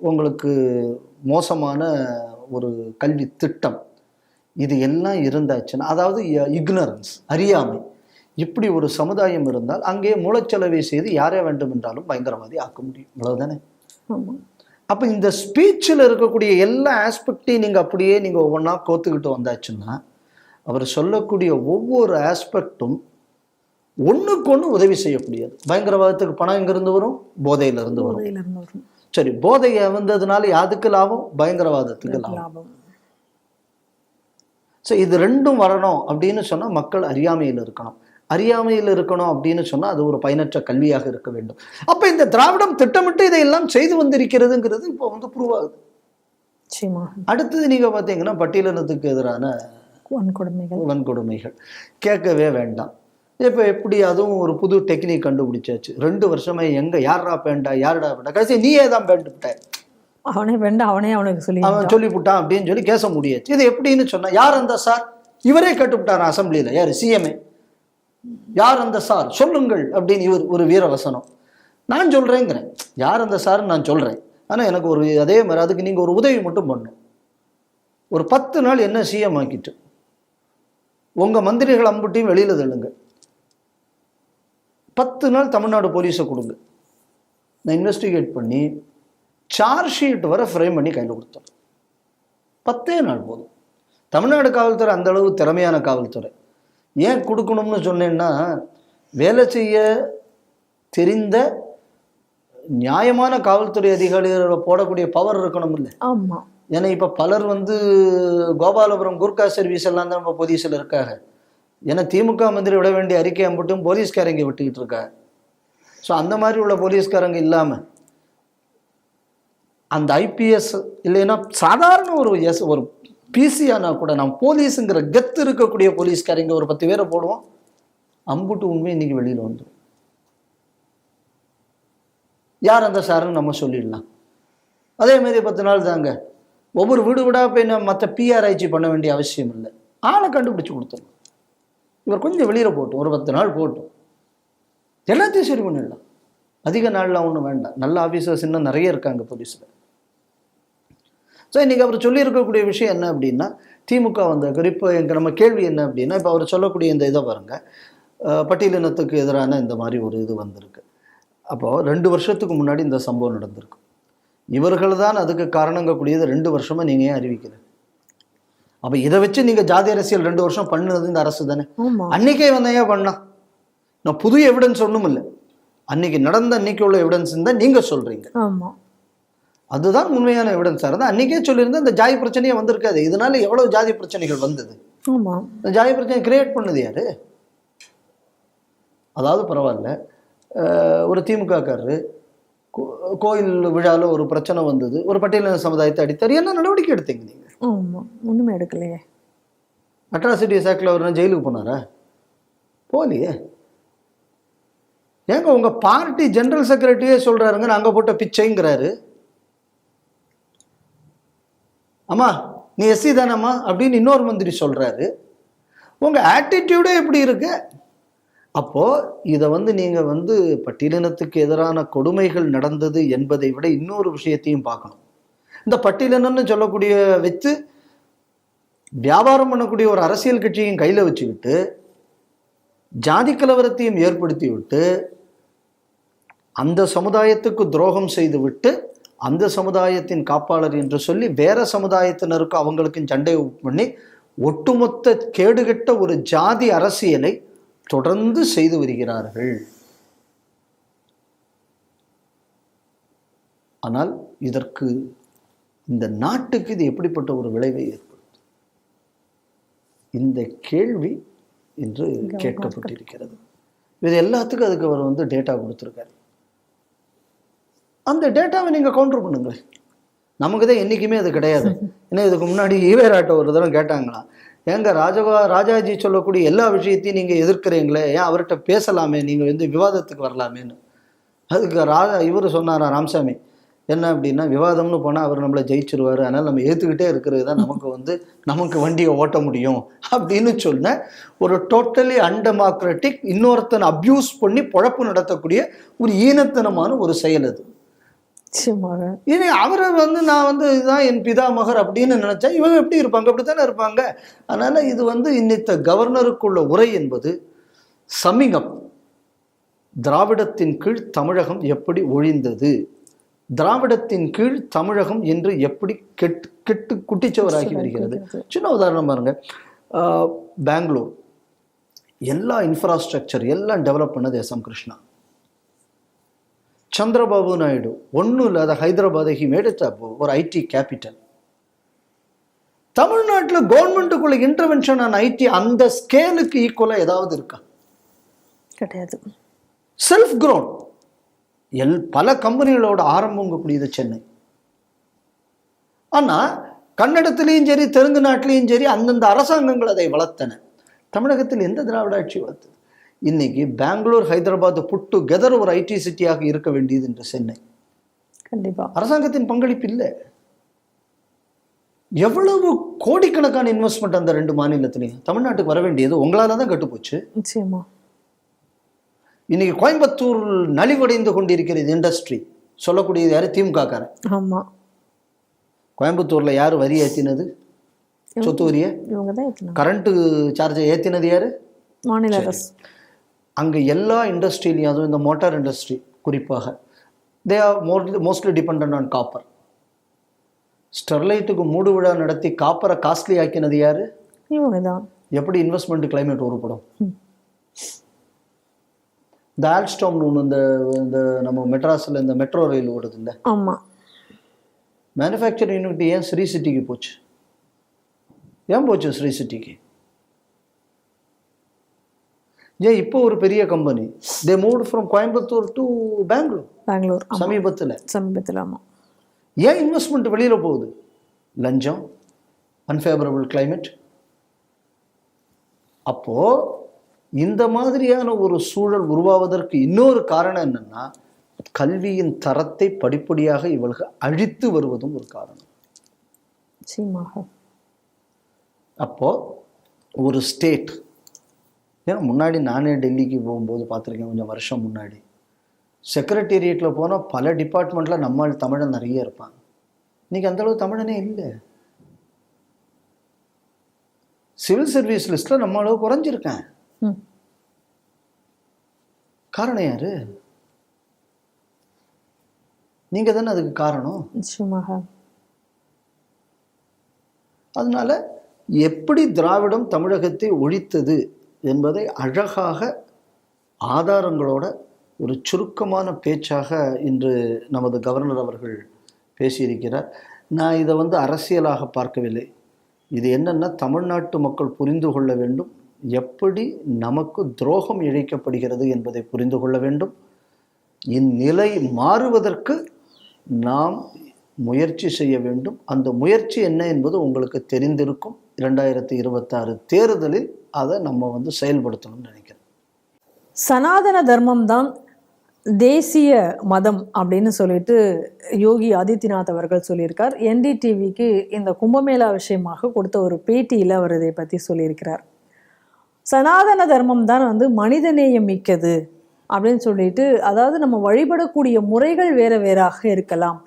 உங்களுக்கு மோசமான ஒரு கல்வி திட்டம், இது எல்லாம் இருந்தாச்சுன்னா, அதாவது இக்னரன்ஸ், அறியாமை, இப்படி ஒரு சமுதாயம் இருந்தால் அங்கே மூளைச்சலவை செய்து யாரே வேண்டும் என்றாலும் பயங்கரவாதி ஆக்க முடியும். அவ்வளவுதானே? அப்போ இந்த ஸ்பீச்சில் இருக்கக்கூடிய எல்லா ஆஸ்பெக்டையும் நீங்கள் அப்படியே நீங்கள் ஒவ்வொன்றா கோத்துக்கிட்டு வந்தாச்சுன்னா, அவர் சொல்லக்கூடிய ஒவ்வொரு ஆஸ்பெக்டும் ஒன்றுக்கு ஒன்று உதவி செய்யக்கூடியது. பயங்கரவாதத்துக்கு பணம் எங்கிருந்து வரும்? போதையிலிருந்து வரும். சரி, போதையை வந்ததுனால யாருக்கு லாபம்? பயங்கரவாதத்துக்கு லாபம். ஸோ இது ரெண்டும் வரணும் அப்படின்னு சொன்னால் மக்கள் அறியாமையில் இருக்கணும். அறியாமையில் இருக்கணும் அப்படின்னு சொன்னா அது ஒரு பயனற்ற கல்வியாக இருக்க வேண்டும். அப்ப இந்த திராவிடம் திட்டமிட்டு இதையெல்லாம் செய்து வந்திருக்கிறதுங்கிறது இப்போ வந்து ப்ரூவ் ஆகுது. அடுத்தது நீங்க பாத்தீங்கன்னா பட்டியலினத்துக்கு எதிரான வன்கொடுமைகள் கேட்கவே வேண்டாம். இப்ப எப்படி அதுவும் ஒரு புது டெக்னிக் கண்டுபிடிச்சாச்சு. 2 வருஷமா எங்க யாரா பேண்டா யாரடா பேண்டா, கடைசி நீயே தான் பேண்டுட்ட, அவனே வேண்டாம் அவனே அவனுக்கு அவன் சொல்லிவிட்டான் அப்படின்னு சொல்லி கேச முடியாச்சு. இது எப்படின்னு சொன்னா, யார் அந்த சார், இவரே கேட்டுவிட்டார் அசம்பிளியில, யாரு சிஎம்ஏ, யார் அந்த சார் சொல்லுங்கள் அப்படின்னு இவர் ஒரு வீரவசனம். நான் சொல்றேங்கிறேன், யார் அந்த சார் நான் சொல்றேன், ஆனா எனக்கு ஒரு அதே மாதிரி அதுக்கு நீங்க ஒரு உதவி மட்டும் பண்ணும். ஒரு 10 நாள் என்ன சிஎம் ஆக்கிட்டு உங்க மந்திரிகள் அம்புட்டையும் வெளியில தள்ளுங்க. 10 நாள் தமிழ்நாடு போலீஸை கொடுங்க, நான் இன்வெஸ்டிகேட் பண்ணி சார்ஜ் ஷீட் வர ஃப்ரேம் பண்ணி கையில் கொடுத்தோம். 10 நாள் போதும். தமிழ்நாடு காவல்துறை அந்த அளவு திறமையான காவல்துறை. ஏன் கொடுக்கணும்னு சொன்னேன்னா, வேலை செய்ய தெரிந்த நியாயமான காவல்துறை அதிகாரிகளை போடக்கூடிய பவர் இருக்கணும் இல்லை? ஏன்னா இப்போ பலர் வந்து கோபாலபுரம் குர்கா சர்வீஸ் எல்லாம் தான் இப்போ போலீஸில் இருக்காங்க. ஏன்னா திமுக மந்திரி விட வேண்டிய அறிக்கை மட்டும் போலீஸ்காரங்க விட்டுக்கிட்டு இருக்காங்க. ஸோ அந்த மாதிரி உள்ள போலீஸ்காரங்க இல்லாமல் அந்த ஐபிஎஸ் இல்லைன்னா சாதாரண ஒரு பிசி ஆனால் கூட நாம் போலீஸுங்கிற கெத்து இருக்கக்கூடிய போலீஸ்காரங்க ஒரு 10 பேரை போடுவோம், அம்புட்டு உண்மை இன்னைக்கு வெளியில் வந்துடும். யார் அந்த சாருன்னு நம்ம சொல்லிடலாம். அதே மாதிரி 10 நாள் தாங்க, ஒவ்வொரு வீடு வீடாக போய் நம்ம மற்ற பிஆர்ஐச்சி பண்ண வேண்டிய அவசியம் இல்லை, ஆளை கண்டுபிடிச்சு கொடுத்துடலாம். இவர் கொஞ்சம் வெளியில் போட்டும், ஒரு 10 நாள் போட்டும், எல்லாத்தையும் சரி பண்ணிடலாம். அதிக நாள்லாம் ஒன்றும் வேண்டாம், நல்ல ஆஃபீஸர்ஸ் இன்னும் நிறைய இருக்காங்க போலீஸில். ஸோ இன்றைக்கி அவர் சொல்லியிருக்கக்கூடிய விஷயம் என்ன அப்படின்னா, திமுக வந்த இப்போ எங்கள் நம்ம கேள்வி என்ன அப்படின்னா, இப்போ அவர் சொல்லக்கூடிய இந்த இதை பாருங்கள், பட்டியலினத்துக்கு எதிரான இந்த மாதிரி ஒரு இது வந்திருக்கு. அப்போது 2 வருஷத்துக்கு முன்னாடி இந்த சம்பவம் நடந்திருக்கு. இவர்கள் தான் அதுக்கு காரணங்கக்கூடியது 2 வருஷமாக நீங்கள் ஏன் அறிவிக்கல? அப்போ இதை வச்சு நீங்கள் ஜாதி அரசியல் 2 வருஷம் பண்ணுறது இந்த அரசு தானே. அன்னைக்கே வந்தையா பண்ணா, நான் புது எவிடன்ஸ் ஒன்றும் இல்லை, அன்னைக்கு நடந்த அன்னைக்கு உள்ள எவிடன்ஸ் தான் நீங்கள் சொல்கிறீங்க. அதுதான் உண்மையான எவிடன்ஸாக இருந்தால் அன்றைக்கே சொல்லியிருந்தா இந்த ஜாதி பிரச்சனையே வந்திருக்காது. இதனால எவ்வளோ ஜாதி பிரச்சனைகள் வந்தது. இந்த ஜாதி பிரச்சனை கிரியேட் பண்ணது யாரு? அதாவது பரவாயில்ல, ஒரு திமுகக்காரரு கோயில் விழாவில் ஒரு பிரச்சனை வந்தது, ஒரு பட்டியலின சமுதாயத்தை அடித்தார், என்ன நடவடிக்கை எடுத்தீங்க நீங்கள்? ஒன்றுமே எடுக்கலையே. அட்ராசிட்டிஸ் ஆக்டில் அவர் ஜெயிலுக்கு போனாரா? போலியே. ஏங்க உங்கள் பார்ட்டி ஜெனரல் செக்ரட்டரியே சொல்கிறாருங்க நாங்கள் போட்ட பிச்சைங்கிறாரு. அம்மா நீ எஸ்சி தானம்மா அப்படின்னு இன்னொரு மந்திரி சொல்கிறாரு. உங்கள் ஆட்டிடியூடே எப்படி இருக்கு? அப்போது இதை வந்து நீங்கள் வந்து பட்டியலினத்துக்கு எதிரான கொடுமைகள் நடந்தது என்பதை விட இன்னொரு விஷயத்தையும் பார்க்கணும். இந்த பட்டியலினம்னு சொல்லக்கூடிய வச்சு வியாபாரம் பண்ணக்கூடிய ஒரு அரசியல் கட்சியும் கையில் வச்சுக்கிட்டு ஜாதி கலவரத்தையும் ஏற்படுத்தி விட்டு அந்த சமுதாயத்துக்கு துரோகம் செய்து விட்டு அந்த சமுதாயத்தின் காப்பாளர் என்று சொல்லி வேற சமுதாயத்தினருக்கு அவங்களுக்கும் சண்டை பண்ணி ஒட்டுமொத்த கேடுகட்ட ஒரு ஜாதி அரசியலை தொடர்ந்து செய்து வருகிறார்கள். ஆனால் இதற்கு இந்த நாட்டுக்கு இது எப்படிப்பட்ட ஒரு விளைவை ஏற்படுத்தும்? இந்த கேள்வி இன்று கேட்கப்பட்டிருக்கிறது. இது எல்லாத்துக்கும் அதுக்கு அவர் வந்து டேட்டா கொடுத்துருக்காரு. அந்த டேட்டாவை நீங்கள் கவுண்டர் பண்ணுங்களேன். நமக்கு தான் என்றைக்குமே அது கிடையாது. ஏன்னா இதுக்கு முன்னாடி ஈவேராட்ட ஒரு தடவை கேட்டாங்களாம், ஏங்க ராஜாஜி சொல்லக்கூடிய எல்லா விஷயத்தையும் நீங்கள் எதிர்க்கிறீங்களே, ஏன் அவர்கிட்ட பேசலாமே, நீங்கள் வந்து விவாதத்துக்கு வரலாமேன்னு. அதுக்கு இவர் சொன்னாரா ராமசாமி, என்ன அப்படின்னா, விவாதம்னு போனால் அவர் நம்மளை ஜெயிச்சிருவார், அதனால் நம்ம ஏற்றுக்கிட்டே இருக்கிறது தான் நமக்கு வண்டியை ஓட்ட முடியும் அப்படின்னு சொன்ன ஒரு டோட்டலி அன்டெமோக்ராட்டிக், இன்னொருத்தனை அப்யூஸ் பண்ணி பொழப்பு நடத்தக்கூடிய ஒரு ஈனத்தனமான ஒரு செயல் அது. இனி அவரை வந்து நான் வந்து இதுதான் என் பிதாமகர் அப்படின்னு நினைச்சா இவங்க எப்படி இருப்பாங்க? அப்படித்தானே இருப்பாங்க. அதனால இது வந்து இன்னித்த கவர்னருக்குள்ள உரை என்பது சம்மிங் திராவிடத்தின் கீழ் தமிழகம் எப்படி ஒழிந்தது, திராவிடத்தின் கீழ் தமிழகம் என்று எப்படி கெட்டு குட்டிச்சவராகி வருகிறது. சின்ன உதாரணம் பாருங்க, பெங்களூர் எல்லா இன்ஃப்ராஸ்ட்ரக்சர் எல்லாம் டெவலப் பண்ணது எஸ்.எம். கிருஷ்ணா. சந்திரபாபு நாயுடு ஒன்றும் இல்லாத ஹைதராபாத் ஹி மேட் இட் ஒரு ஐடி கேபிட்டல். தமிழ்நாட்டில் கவர்மெண்ட்டுக்குள்ள இன்டர்வென்ஷன் ஆன் ஐடி அந்த ஸ்கேலுக்கு ஈக்குவலாக ஏதாவது இருக்கா? கிடையாது. Self grown. பல கம்பெனிகளோட ஆரம்பங்கக்கூடியது சென்னை. ஆனால் கன்னடத்திலையும் சரி தெலுங்கு நாட்டிலையும் சரி அந்தந்த அரசாங்கங்கள் அதை வளர்த்தன. தமிழகத்தில் எந்த திராவிட ஆட்சி வளர்த்தது? இன்னைக்கு பெங்களூர், ஹைதராபாத் புட் டுகெதர் ஒரு ஐடி சிட்டியாக இருக்க வேண்டியது என்று சென்னை. கண்டிப்பா அரசாங்கத்தின் பங்களிப்பு இல்லை. எவ்வளவு கோடிக்கணக்கான இன்வெஸ்ட்மெண்ட் அந்த 2 மாநிலத்திலையும். தமிழ்நாட்டுக்கு வர வேண்டியது உங்களால தான் கட்டுப்போச்சு. நிச்சயமா. இன்னைக்கு கோயம்புத்தூர் நலிவடைந்து கொண்டிருக்கிறது இண்டஸ்ட்ரி. சொல்லக்கூடியது யாரு? திமுக காரன். ஆமா. கோயம்புத்தூர்ல யாரு வரி ஏத்தினது? சொத்து வரிய இவங்க தான் ஏத்தினாங்க. கரண்ட் சார்ஜை ஏத்தினது யாரு? மாநில அரசு. அங்க எல்லா இண்டஸ்ட்ரியிலையும், அதுவும் இந்த மோட்டார் இண்டஸ்ட்ரி குறிப்பாக, they are mostly dependent on copper. ஸ்டெர்லைட்டுக்கு மூடு விழா நடத்தி காப்பரை காஸ்ட்லி ஆக்கினது யாரு? இவங்க தான். எப்படி இன்வெஸ்ட்மெண்ட் கிளைமேட் உருப்படும்? இந்த ஆல்ஸ்டாம்னு ஒன்று இந்த நம்ம மெட்ராஸில் இந்த மெட்ரோ ரயில் ஓடுது இல்லை? ஆமாம். மேனுஃபேக்சரிங் யூனிட் ஏன் ஸ்ரீ சிட்டிக்கு போச்சு? ஏன் போச்சு ஸ்ரீ சிட்டிக்கு? ஏன் இப்போ ஒரு பெரிய company they moved from Coimbatore to Bangalore சமீபத்தில். ஆமாம். ஏன் இன்வெஸ்ட்மெண்ட் வெளியில் போகுது? லஞ்சம், அன்ஃபேவரபிள் கிளைமேட். அப்போ இந்த மாதிரியான ஒரு சூழல் உருவாவதற்கு இன்னொரு காரணம் என்னன்னா, கல்வியின் தரத்தை படிப்படியாக இவர்கள் அழித்து வருவதும் ஒரு காரணம். அப்போ ஒரு ஸ்டேட், ஏன்னா முன்னாடி நானே டெல்லிக்கு போகும்போது பார்த்துருக்கேன், கொஞ்சம் வருஷம் முன்னாடி. செக்ரட்டேரியட்டில் போனால் பல டிபார்ட்மெண்ட்டில் நம்மால் தமிழன் நிறைய இருப்பாங்க. இன்னைக்கு அந்தளவு தமிழனே இல்லை. சிவில் சர்வீஸ் லிஸ்ட்டில் நம்ம அளவு குறைஞ்சிருக்கேன். காரணம் யாரு? நீங்க தானே அதுக்கு காரணம். அதனால எப்படி திராவிடம் தமிழகத்தை ஒழித்தது என்பதை அழகாக ஆதாரங்களோட ஒரு சுருக்கமான பேச்சாக இன்று நமது கவர்னர் அவர்கள் பேசியிருக்கிறார். நான் இதை அரசியலாக பார்க்கவில்லை. இது என்னன்னா, தமிழ்நாட்டு மக்கள் புரிந்து கொள்ள வேண்டும், எப்படி நமக்கு துரோகம் இழைக்கப்படுகிறது என்பதை புரிந்து கொள்ள வேண்டும். இந்நிலை மாறுவதற்கு நாம் முயற்சி செய்ய வேண்டும். அந்த முயற்சி என்ன என்பது உங்களுக்கு தெரிந்திருக்கும். 2026 தேர்தலில் அதை நம்ம செயல்படுத்தணும்னு நினைக்கிறேன். சனாதன தர்மம் தான் தேசிய மதம் அப்படின்னு சொல்லிட்டு யோகி ஆதித்யநாத் அவர்கள் சொல்லியிருக்கார். NDTVக்கு இந்த கும்பமேளா விஷயமாக கொடுத்த ஒரு பேட்டியில் அவர் இதை பற்றி சொல்லியிருக்கிறார். சனாதன தர்மம் தான் மனிதநேயம் மிக்கது அப்படின்னு சொல்லிட்டு, அதாவது நம்ம வழிபடக்கூடிய முறைகள் வேற வேறாக இருக்கலாம்,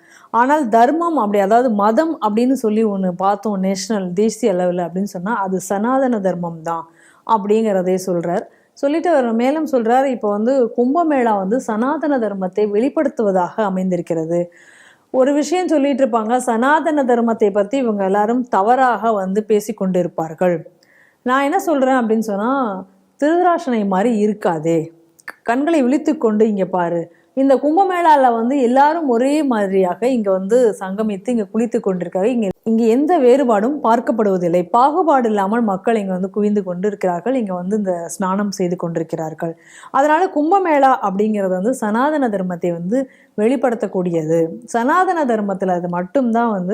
ஆனால் தர்மம் அப்படி, அதாவது மதம் அப்படின்னு சொல்லி ஒன்று பார்த்தோம் நேஷனல் தேசிய அளவில் அப்படின்னு சொன்னால் அது சனாதன தர்மம் தான் அப்படிங்கிறதே சொல்கிறார். சொல்லிட்டு அவர் மேலும் சொல்கிறார், இப்போ கும்பமேளா சனாதன தர்மத்தை வெளிப்படுத்துவதாக அமைந்திருக்கிறது. ஒரு விஷயம் சொல்லிட்டு இருப்பாங்க, சனாதன தர்மத்தை பற்றி இவங்க எல்லாரும் தவறாக பேசி கொண்டு இருப்பார்கள். நான் என்ன சொல்கிறேன் அப்படின்னு சொன்னால், திருதராஷனை மாதிரி இருக்காதே, கண்களை விழித்து கொண்டு இங்கே பாரு, இந்த கும்பமேளாவில் எல்லாரும் ஒரே மாதிரியாக இங்கே சங்கமித்து இங்கே குளித்து கொண்டிருக்காங்க. இங்கே எந்த வேறுபாடும் பார்க்கப்படுவதில்லை, பாகுபாடு இல்லாமல் மக்கள் இங்கே குவிந்து கொண்டு இருக்கிறார்கள், இங்கே இந்த ஸ்நானம் செய்து கொண்டிருக்கிறார்கள். அதனால கும்பமேளா அப்படிங்கிறது சனாதன தர்மத்தை வெளிப்படுத்தக்கூடியது. சனாதன தர்மத்தில் அது மட்டும்தான்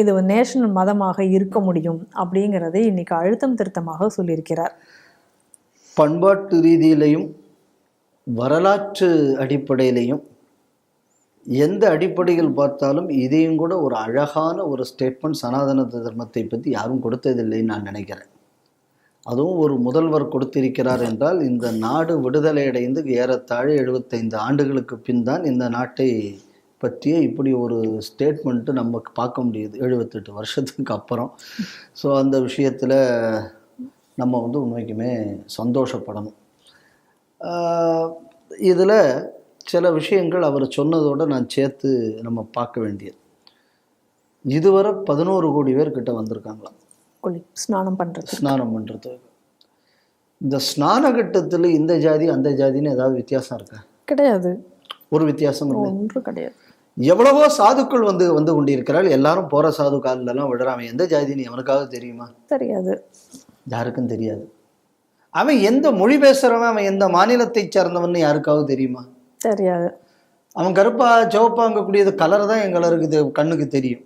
இது நேஷனல் மதமாக இருக்க முடியும் அப்படிங்கிறதை இன்னைக்கு அழுத்தம் திருத்தமாக சொல்லியிருக்கிறார். பண்பாட்டு ரீதியிலையும் வரலாற்று அடிப்படையிலையும் எந்த அடிப்படையில் பார்த்தாலும் இதையும் கூட ஒரு அழகான ஒரு ஸ்டேட்மெண்ட் சனாதன தர்மத்தை பற்றி யாரும் கொடுத்ததில்லைன்னு நான் நினைக்கிறேன். அதுவும் ஒரு முதல்வர் கொடுத்திருக்கிறார் என்றால், இந்த நாடு விடுதலை அடைந்து ஏறத்தாழ 75 ஆண்டுகளுக்கு பின் தான் இந்த நாட்டை பற்றிய இப்படி ஒரு ஸ்டேட்மெண்ட்டு நமக்கு பார்க்க முடியுது, 78 வருஷத்துக்கு அப்புறம். ஸோ அந்த விஷயத்தில் நம்ம உண்மைக்குமே சந்தோஷப்படணும். இதில் சில விஷயங்கள் அவர் சொன்னதோடு நான் சேர்த்து நம்ம பார்க்க வேண்டியது. இதுவரை 11 கோடி பேர் கிட்ட வந்திருக்காங்களாம் ஸ்நானம் பண்ணுறது. இந்த ஸ்நான கட்டத்தில் இந்த ஜாதி அந்த ஜாதின்னு ஏதாவது வித்தியாசம் இருக்கா? கிடையாது. ஒரு வித்தியாசம் ஒன்றும் கிடையாது. எவ்வளவோ சாதுக்கள் வந்து கொண்டிருக்கிறாள். எல்லாரும் போகிற சாது காலிலெல்லாம் விடுறாங்க. எந்த ஜாதின்னு எவனுக்காவது தெரியுமா? தெரியாது, யாருக்கும் தெரியாது. அவன் எந்த மொழி பேசுறவன், அவன் எந்த மாநிலத்தை சேர்ந்தவன் யாருக்காவது தெரியுமா? தெரியாது. அவன் கருப்பா சிவப்பாங்கக்கூடியது கலர் தான் என் கலருக்கு கண்ணுக்கு தெரியும்.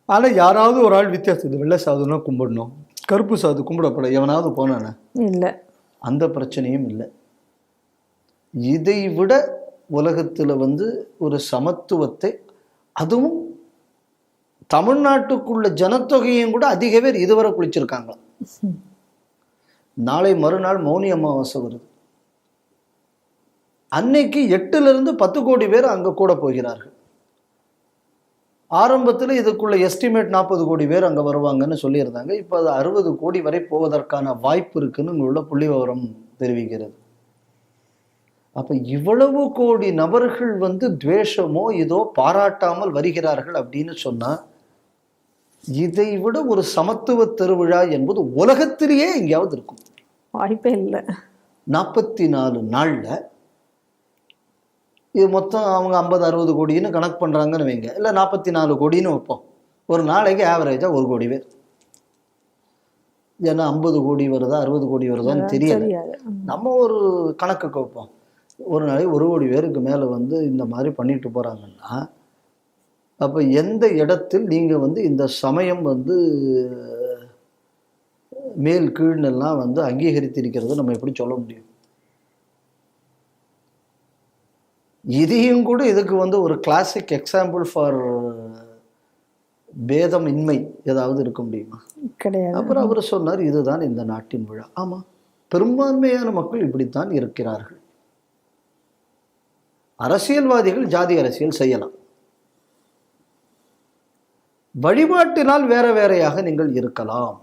ஆனா யாராவது ஒரு ஆள் வித்தியாசம், வெள்ளை சாதுன்னா கும்பிடணும், கருப்பு சாது கும்பிடப்பட எவனாவது போனானே? இல்லை. அந்த பிரச்சனையும் இல்லை. இதை விட உலகத்துல ஒரு சமத்துவத்தை, அதுவும் தமிழ்நாட்டுக்குள்ள ஜனத்தொகையும் கூட அதிக பேர் இதுவரை குளிச்சிருக்காங்க. நாளை மறுநாள் மௌனி அமாவாசை வருது. அன்னைக்கு 8 to 10 கோடி பேர் அங்க கூட போகிறார்கள். ஆரம்பத்தில் இதுக்குள்ள எஸ்டிமேட் 40 கோடி பேர் அங்க வருவாங்கன்னு சொல்லியிருந்தாங்க. இப்போ அது 60 கோடி வரை போவதற்கான வாய்ப்பு இருக்குன்னு உள்ள புள்ளி விவரம் தெரிவிக்கிறது. அப்ப இவ்வளவு கோடி நபர்கள் துவேஷமோ இதோ பாராட்டாமல் வருகிறார்கள் அப்படின்னு சொன்னா, இதை விட ஒரு சமத்துவ திருவிழா என்பது உலகத்திலேயே எங்கேயாவது இருக்கும்? வாய்ப்பே இல்லை. 44 நாள்ல இது மொத்தம் அவங்க 50-60 கோடின்னு கணக்கு பண்றாங்கன்னு வைங்க, இல்லை 44 கோடின்னு வைப்போம். ஒரு நாளைக்கு ஆவரேஜா 1 கோடி பேர். ஏன்னா 50 கோடி வருதா 60 கோடி வருதான்னு தெரியாது. நம்ம ஒரு கணக்குக்கு வைப்போம். ஒரு நாளைக்கு 1 கோடி பேருக்கு மேல இந்த மாதிரி பண்ணிட்டு போறாங்கன்னா, அப்ப எந்த இடத்தில் நீங்க இந்த சமயம் மேல் கீழ்னெல்லாம் அங்கீகரித்திருக்கிறது நம்ம எப்படி சொல்ல முடியும்? இதையும் கூட இதுக்கு ஒரு கிளாசிக் எக்ஸாம்பிள் ஃபார் பேதம் இன்மை ஏதாவது இருக்க முடியுமா? கிடையாது. அப்புறம் அவர் சொன்னார், இதுதான் இந்த நாட்டின் விழா. ஆமா, பெரும்பான்மையான மக்கள் இப்படித்தான் இருக்கிறார்கள். அரசியல்வாதிகள் ஜாதி அரசியல் செய்யலாம், வழிபாட்டினால் வேற வேறையாக நீங்கள் இருக்கலாம்,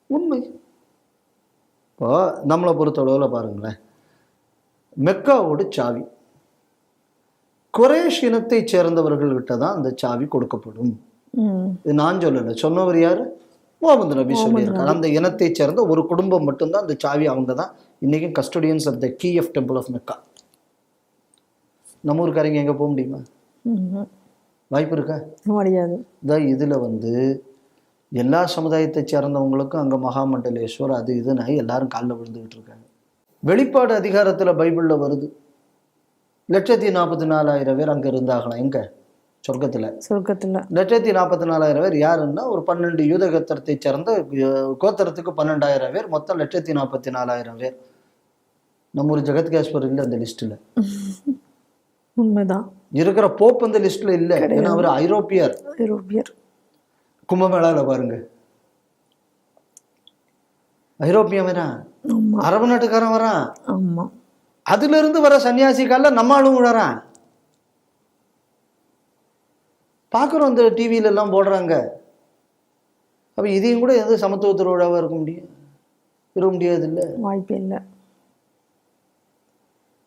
உண்மை. இப்போ நம்மளை பொறுத்தளவில் பாருங்களேன், மெக்காவோட சாவி குறைஷ் இனத்தை சேர்ந்தவர்கள்கிட்ட தான் அந்த சாவி கொடுக்கப்படும். இது நான் சொல்லலை, சொன்னவர் யாரு? முகமது நபி சொல்லியிருக்காரு. அந்த இனத்தை சேர்ந்த ஒரு குடும்பம் மட்டும்தான் அந்த சாவி, அவங்க தான் இன்னைக்கும் custodians of the key of temple of Mecca. நம்ம ஊருக்காரங்க எங்க போக முடியுமா? வாய்ப்பு இருக்கா? முடியாது. இதுல எல்லா சமுதாயத்தை சேர்ந்தவங்களுக்கும் அங்க மகாமண்டலேஸ்வர் அது இதுன்னு எல்லாரும் காலில் விழுந்துகிட்டு இருக்காங்க. வெளிப்பாடு அதிகாரத்துல பைபிள்ல வருது, 1,44,000 பேர் அங்க இருந்தாகலாம். எங்க? சொர்க்கத்துல. 1,44,000 பேர் யாருன்னா, ஒரு 12 யூத கோத்திரத்தை சேர்ந்த கோத்திரத்துக்கு 12,000 பேர், மொத்தம் 1,44,000 பேர். நம்ம ஒரு ஜெகத் கேஸ்வர் இல்லை அந்த லிஸ்ட்ல. உண்மைதான். இருக்கிற போப் அந்த லிஸ்ட்ல இல்ல, ஏன்னா அவர் ஐரோப்பியர். கும்பமேளால பாருங்க, ஐரோப்பியன் வரான், அரபு நாட்டுக்காரன் வரான், அதுல இருந்து வர சன்னியாசிக்கால நம்ம ஆளும் விழறான். பாக்குறோம், இந்த டிவியில எல்லாம் போடுறாங்க. அப்ப இதையும் கூட எது சமத்துவ திருவிழாவா இருக்க முடியாது இல்ல, வாய்ப்பே இல்லை.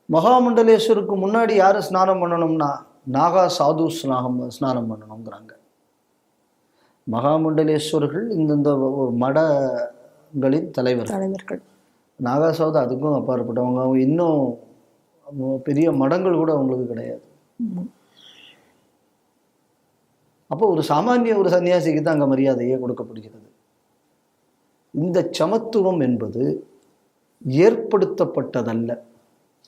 மகாமண்டலேஸ்வருக்கு முன்னாடி யாரு ஸ்நானம் பண்ணணும்னா, நாகா சாது ஸ்நானம் பண்ணணுங்கிறாங்க. மகாமண்டலேஸ்வர்கள் இந்த மடங்களின் தலைவர்கள். நாகா சாது அதுக்கும் அப்பாற்பட்டவங்க. அவங்க இன்னும் பெரிய மடங்கள் கூட அவங்களுக்கு கிடையாது. அப்போ ஒரு சாமானிய ஒரு சன்னியாசிக்கு தான் அங்க மரியாதையே கொடுக்கப்படுகிறது. இந்த சமத்துவம் என்பது ஏற்படுத்தப்பட்டதல்ல,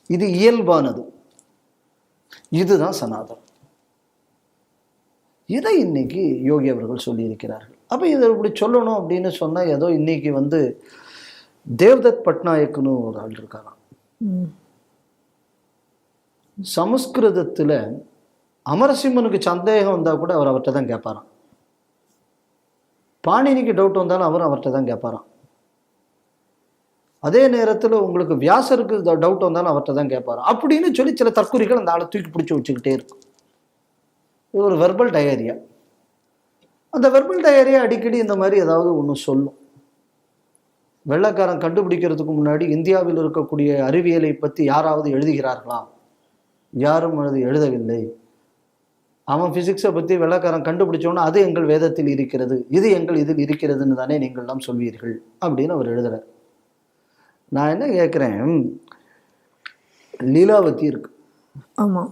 இது இயல்பானது. இதுதான் சனாதனம். இதை இன்னைக்கு யோகி அவர்கள் சொல்லியிருக்கிறார்கள். அப்ப இதை இப்படி சொல்லணும் அப்படின்னு சொன்னா, ஏதோ இன்னைக்கு தேவ்தத் பட்நாயக்னு ஒரு ஆள் இருக்காராம். சமஸ்கிருதத்துல அமரசிம்மனுக்கு சந்தேகம் வந்தா கூட அவர் அவர்கிட்ட தான் கேட்பாராம். பாணினிக்கு டவுட் வந்தாலும் அவரும் அவர்கிட்ட தான் கேட்பாராம். அதே நேரத்தில் உங்களுக்கு வியாசருக்கு டவுட் வந்தாலும் அவர்கிட்ட தான் கேட்பாராம். அப்படின்னு சொல்லி சில தற்குறிகள் அந்த ஆளை தூக்கி பிடிச்சி வச்சுக்கிட்டே இருக்கும். இது ஒரு வெர்பல் டயரியா. அந்த வெர்பல் டயரியா அடிக்கடி இந்த மாதிரி ஏதாவது ஒன்று சொல்லும். வெள்ளைக்காரன் கண்டுபிடிக்கிறதுக்கு முன்னாடி இந்தியாவில் இருக்கக்கூடிய அறிவியலை பற்றி யாராவது எழுதுகிறார்களா? யாரும் எழுதவில்லை. அவன் பிசிக்ஸை பற்றி வெள்ளைக்காரன் கண்டுபிடிச்சோன்னா அது எங்கள் வேதத்தில் இருக்கிறது, இது எங்கள் இதில் இருக்கிறதுன்னு தானே நீங்கள்லாம் சொல்வீர்கள் அப்படின்னு அவர் எழுதுறார். நான் என்ன கேட்குறேன், லீலாவதி இருக்கு. ஆமாம்,